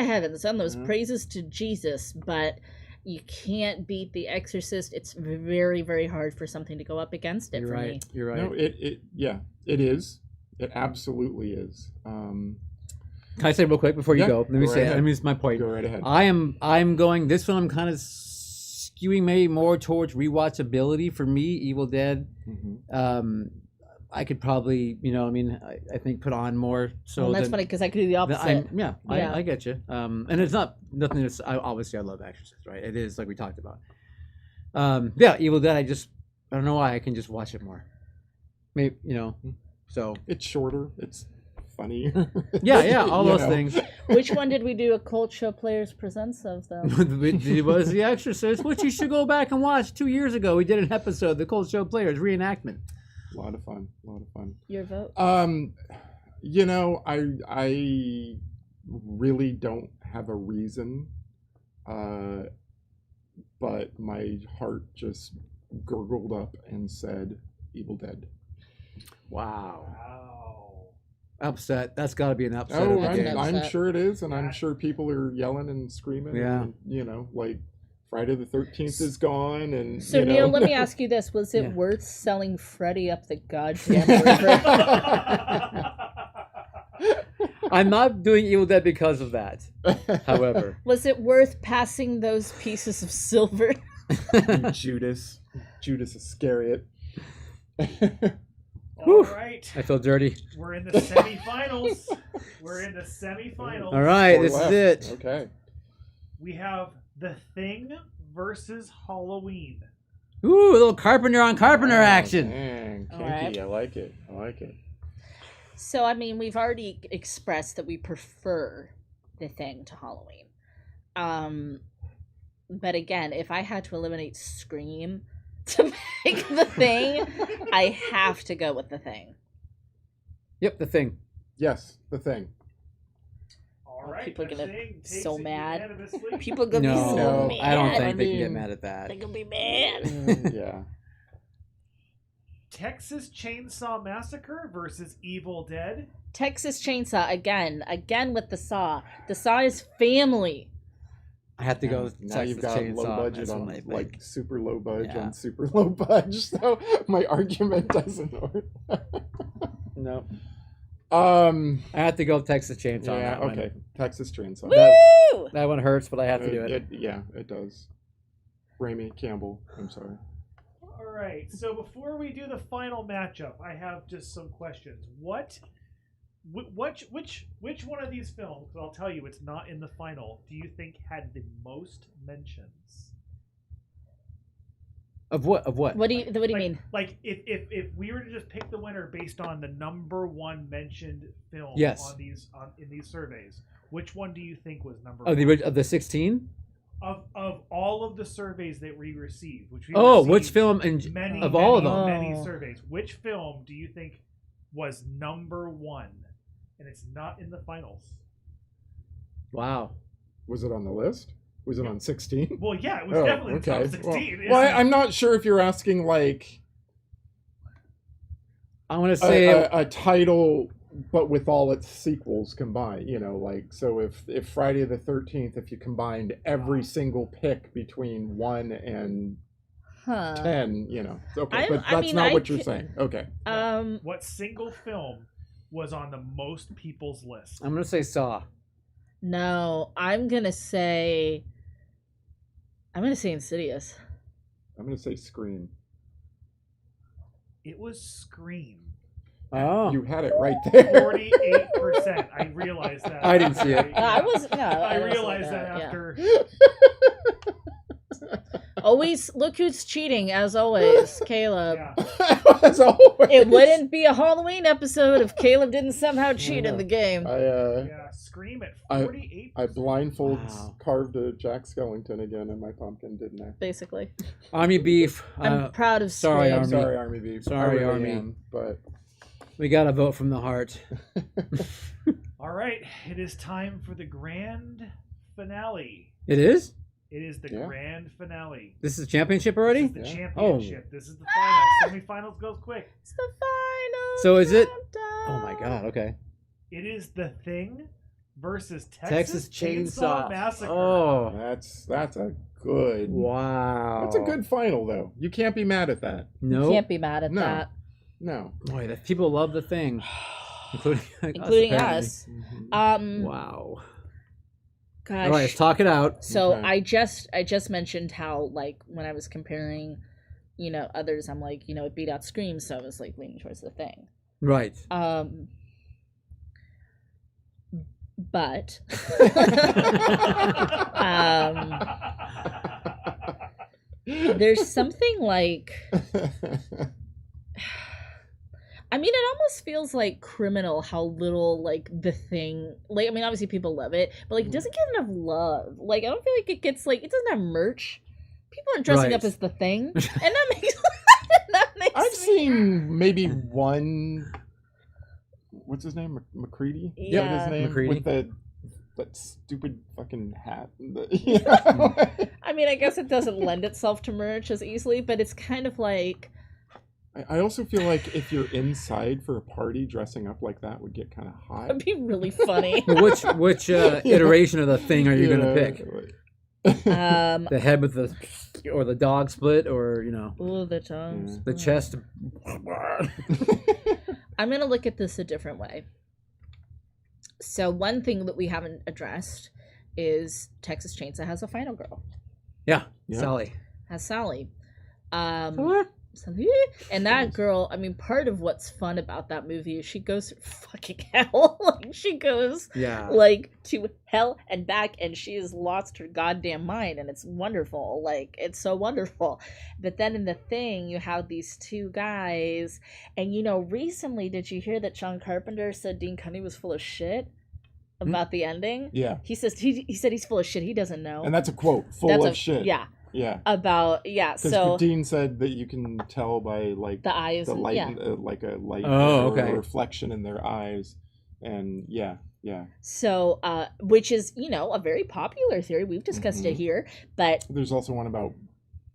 heaven. Sung those Mhm. praises to Jesus. But you can't beat The Exorcist. It's very, very hard for something to go up against it You're for me. right. You're right. No, it is. It absolutely is. Can I say real quick before you Yeah, go? Let me go say. right ahead. Let me use my point. Go right ahead. I'm going. This one I'm kind of skewing maybe more towards rewatchability for me. Evil Dead. Mhm. I could probably, I think put on more. So Well, that's than- funny because I could do the than opposite. Yeah. Yeah. I get you. And it's not nothing. That's obviously I love Exorcist, right? It is like we talked about. Yeah, Evil Dead. I don't know why I can just watch it more. Maybe so. It's shorter. It's funny. Yeah, all You those know. things. Which one did we do a Cult Show Players Presents of, though? It was The Exorcist, which you should go back and watch 2 years ago. We did an episode, the Cold Show Players reenactment. A lot of fun. Your vote? I really don't have a reason, but my heart just gurgled up and said Evil Dead. Wow. Wow. Upset. That's got to be an upset. Oh, of the That's an game. upset. I'm sure it is, and I'm Yeah. sure people are yelling and screaming. Yeah. And, like Friday the 13th is gone, and So, you know. Neil, let me ask you this. Was it Yeah. worth selling Freddy up the goddamn river? I'm not doing Evil Dead because of that. However, Was it worth passing those pieces of silver? Judas Iscariot. All right. I feel dirty. We're in the semifinals. All right, Four this left. is it. Okay. We have The Thing versus Halloween. Ooh, a little Carpenter on Carpenter action. Dang, All kinky. right. I like it. So, I mean, we've already expressed that we prefer The Thing to Halloween. But again, if I had to eliminate Scream to make The Thing, I have to go with The Thing. Yep, The Thing. Yes, The Thing. All right. people are The gonna Thing be takes so it mad. unanimously. People are gonna be so No, mad. I don't think I they can get mean- mad at that. They're gonna be mad. Yeah. Texas Chainsaw Massacre versus Evil Dead. Texas Chainsaw again with the Saw. The Saw is family. I have to go with Now Texas you've got Chainsaw. low budget That's on what I think. like super low budge Yeah. on super low budge, so my argument doesn't work. No, I I have to go with Texas Chainsaw. on yeah, that one. okay. Texas Chainsaw. Woo! That one hurts, but I have to do it. Yeah, it does. Raimi Campbell. I'm sorry. All right. So before we do the final matchup, I have just some questions. Which one of these films? 'Cause I'll tell you, it's not in the final. Do you think had the most mentions? Of what? Of what? What do you mean? Like if we were to just pick the winner based on the number one mentioned film Yes. in these surveys, which one do you think was number Of one? the 16? Of all of the surveys that we received, which we Oh, received which film many of all of many, them? many Oh. surveys, which film do you think was number one, and it's not in the finals? Wow. Was it on the list? Was it on 16? Well, yeah, it was definitely in top 16. Well, I'm not sure if you're asking like I want to say a title, but with all its sequels combined. Like so if Friday the 13th, if you combined every single pick between 1 and Huh. 10, okay, but I that's mean, not I what you're ca- saying. Okay. What single film was on the most people's list? I'm going to say Saw. No, I'm gonna say Insidious. I'm gonna say Scream. It was Scream. Oh. You had it right there. 48%. I realized that. I didn't see it. I was no. I didn't see realized that yeah. after. Always look who's cheating, as always, Caleb. Yeah. As always. It wouldn't be a Halloween episode if Caleb didn't somehow cheat in the game. Yeah, Scream at 48%. I blindfold Wow. carved a Jack Skellington again in my pumpkin, didn't I? Basically, Army Beef. I'm proud of sorry, Scream. I'm Army. sorry, Army Beef. Sorry, I really Army. am, but We got to vote from the heart. All right, it is time for the grand finale. It is? It is the Yeah. grand finale. This is championship This already? is the Yeah. championship. This is the final. Semifinals goes quick. It's the final. So is it- countdown. Oh my god, okay. It is The Thing versus Texas Chainsaw Massacre. Oh, That's a good. wow. That's a good final though. You can't be mad at that. No. Can't be mad at No. that. No. Boy, the people love the thing, including Including apparently. us. Mhm. Wow. Gosh. All right, let's talk it out. So Okay. I just mentioned how, like, when I was comparing, others, I'm like, it beat out Scream, so I was like leaning towards The Thing. Right. But there's something like, I mean, it almost feels like criminal how little, like, The Thing, like, I mean, obviously people love it, but, like, it doesn't get enough love. Like, I don't feel like it gets, like, it doesn't have merch. People aren't dressing Right. up as The Thing, and that makes I've me seen maybe one. What's his name? McCready? Is that Yeah. his name? McCready. With that stupid fucking hat. I mean, I guess it doesn't lend itself to merch as easily, but it's kind of like, I also feel like if you're inside for a party, dressing up like that would get kind of hot. it'd be really funny. Which iteration of the thing are you gonna know, pick? The head with the dog split, or Ooh, the tongues. the chest? I'm going to look at this a different way. So one thing that we haven't addressed is Texas Chainsaw has a final girl, Yeah, Yeah. Sally. has Sally. And that girl, I mean, part of what's fun about that movie is she goes through fucking hell. Like, she goes Yeah. like to hell and back, and she has lost her goddamn mind, and it's wonderful. Like, it's so wonderful. But then in The Thing, you have these two guys, and recently, did you hear that John Carpenter said Dean Cunny was full of shit about the ending? Yeah. He says he said he's full of shit. He doesn't know. And that's a quote. Full That's of shit. Yeah. Yeah. Because Because Dean said that you can tell by like the eyes. the light, Yeah. like a light Oh, or okay. a reflection in their eyes, and yeah. So, which is, a very popular theory. We've discussed it Mhm. here, but There's also one about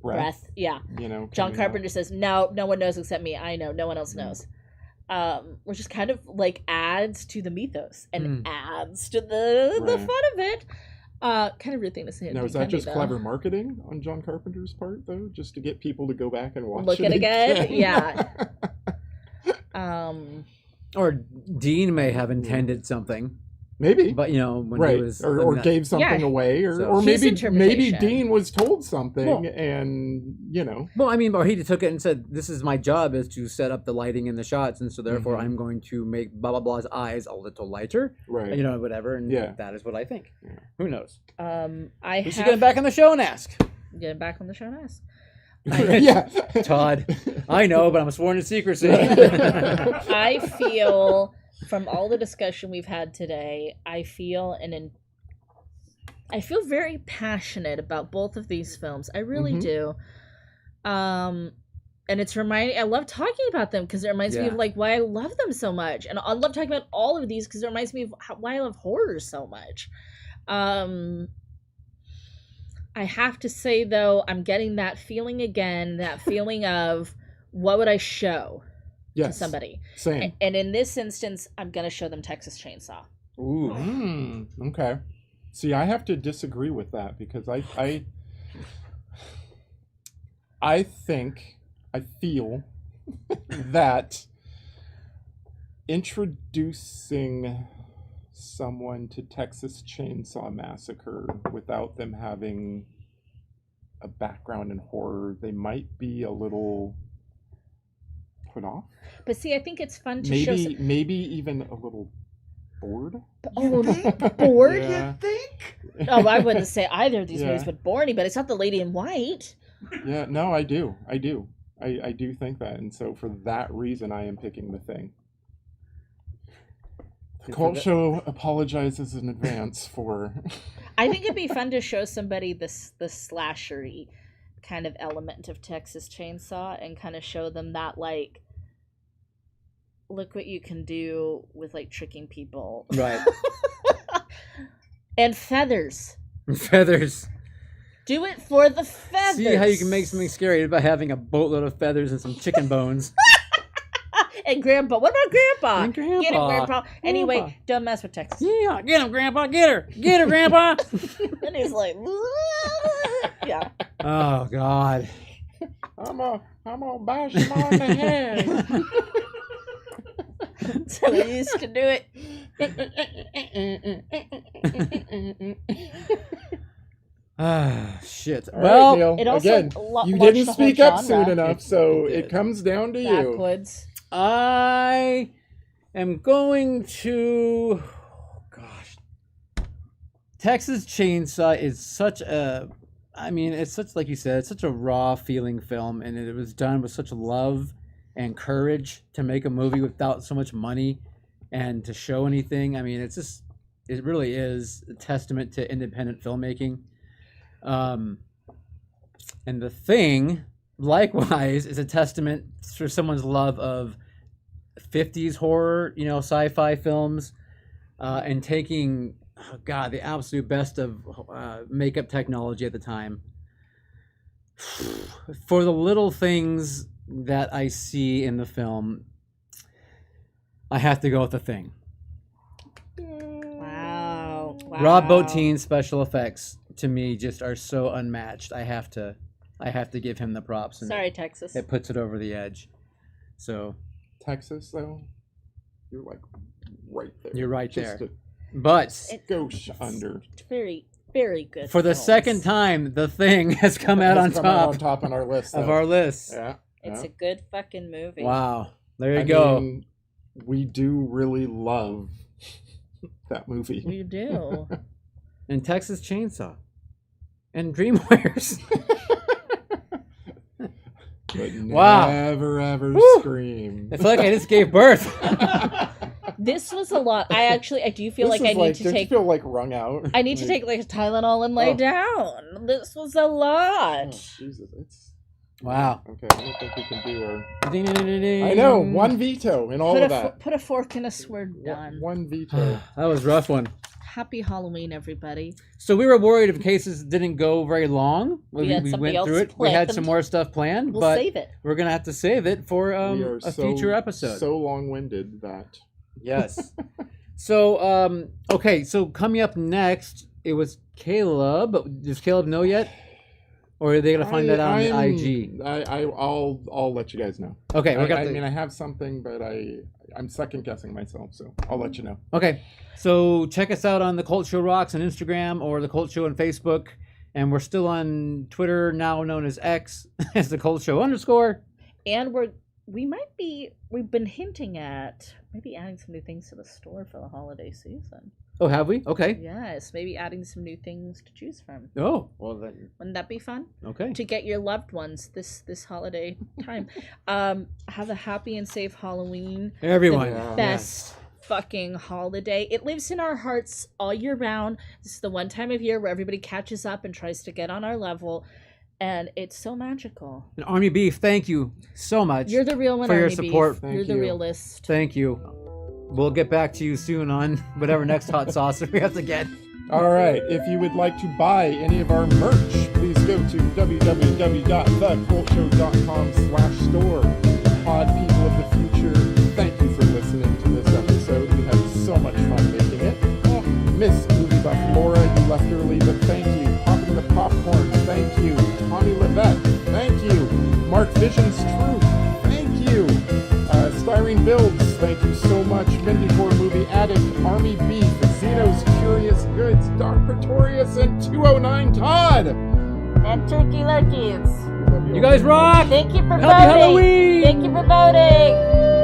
breath. yeah. John John Carpenter says, no one knows except me. I know, no one else knows. Which is kind of like adds to the mythos and adds to the Right. fun of it. Kind of weird thing to say. Now, Dean is that Cundy, just though. clever marketing on John Carpenter's part, though, just to get people to go back and watch Look it it again? Yeah. Or Dean may have intended something, Maybe. but when Right, he was or that- gave something Yeah. away, So- or His maybe interpretation. Dean was told something, Well- and Well, I mean, or he took it and said, "This is my job, is to set up the lighting in the shots, and so therefore Mhm. I'm going to make blah blah blah's eyes a little lighter, right. whatever." And Yeah. that is what I think. Yeah. Who knows? I We should have get him back on the show and ask. get him back on the show and ask. yeah, Todd, I know, but I'm sworn to secrecy. I feel from all the discussion we've had today, I feel very passionate about both of these films. I really Mhm. do. And it's I love talking about them because it reminds me Yeah. of like why I love them so much, and I love talking about all of these because it reminds me of why I love horror so much. I have to say though, I'm getting that feeling again, that feeling of what would I show to yes, somebody, same. and in this instance, I'm gonna show them Texas Chainsaw. Ooh. Okay. See, I have to disagree with that because I feel that introducing someone to Texas Chainsaw Massacre without them having a background in horror, they might be a little put off. But see, I think it's fun to show. Maybe even a little bored. Oh, bored? Yeah. think? Oh, I wouldn't say either of these Yeah. movies would bore anybody. It's not the Lady in White. Yeah, no, I do think that, and so for that reason, I am picking The Thing. The Cult Show apologizes in advance for. I think it'd be fun to show somebody the slashery kind of element of Texas Chainsaw and kind of show them that, like, look what you can do with, like, tricking people. Right. And feathers. Feathers. Do it for the feathers. See how you can make something scary by having a boatload of feathers and some chicken bones. And Grandpa. What about Grandpa? And Grandpa. Get him, Grandpa. Anyway, Grandpa. don't mess with Texas. Yeah, get him, Grandpa. Get her. Get her, Grandpa. And he's like, yeah. Oh, God. I'm gonna bash him on the head. That's how we used to do it. Ah, shit. All Well, right, Neil. It also Again, you launched didn't the whole speak up genre. soon enough, so It it did. comes down to you. Backwoods. I am going to. Oh, gosh. Texas Chainsaw is such a. I mean, it's such, like you said, it's such a raw feeling film, and it was done with such love and courage to make a movie without so much money and to show anything. I mean, it's just, it really is a testament to independent filmmaking. And The Thing, likewise, is a testament for someone's love of 50s horror, sci-fi films, and taking, oh God, the absolute best of makeup technology at the time. For the little things that I see in the film, I have to go with The Thing. Wow. Rob Bottin's special effects to me just are so unmatched. I have to give him the props. And Sorry, Texas. it puts it over the edge. So Texas, though, you're like right there. you're right Just there. But a skosh under. Very, very good. for the films. second time, The Thing has come out on Has come out top on top on our list. of though. our list. Yeah. It's yeah. a good fucking movie. Wow. There you I go. mean, we do really love that movie. We do. And Texas Chainsaw. And Dream Warriors. But Wow. never ever Woo. scream. It's like I just gave birth. This was a lot. I do feel This like I is need to don't take. you feel like wrung out? I need to take like a Tylenol and lay Oh. down. This was a Oh, lot. Jesus, it's Wow. okay. I don't think we can do our. I I know one veto in all Put of that. put a fork in us. We're done. One veto. That was a rough one. Happy Halloween, everybody. So we were worried if cases didn't go very long. We had something went else through it. We had planned. some more stuff planned, We'll but save it. we're gonna have to save it for We are a future episode. So long-winded that. Yes. So okay. So coming up next, it was Caleb. Does Caleb know yet, or are they gonna find that on the IG? I'll let you guys know. Okay, I mean, I have something, but I'm second guessing myself, so I'll let you know. Okay, so check us out on The Cult Show Rocks on Instagram or The Cult Show on Facebook. And we're still on Twitter, now known as X, as The Cult Show _. And we've been hinting at maybe adding some new things to the store for the holiday season. Oh, have we? Okay. Yes, maybe adding some new things to choose from. Oh, well then. Wouldn't that be fun? Okay. To get your loved ones this holiday time. Have a happy and safe Halloween. Everyone. The Yeah. best fucking holiday. It lives in our hearts all year round. This is the one time of year where everybody catches up and tries to get on our level. And it's so magical. And Army Beef, thank you so much. You're the real one, For your Army support. Beef. Thank You're the you. realist. Thank you. We'll get back to you soon on whatever next hot sauce we have to get. All right. If you would like to buy any of our merch, please go to www.thecultshow.com/store. Pod people of the future, thank you for listening to this episode. We had so much fun making it. Oh, Miss Movie Buff Laura, you left early, but thank you. Popping the popcorn, thank you. Tommy Levette, thank you. Mark Vision's Truth, thank you. Styrene Builds, thank you so much. Mindy Horror Movie Addict, Army Beef, Zeno's Curious Goods, Dark Pretorius, and 209 Todd. And Turkey Lurkeys. Love You guys rock! Thank you for Happy voting. Halloween! Thank you for voting.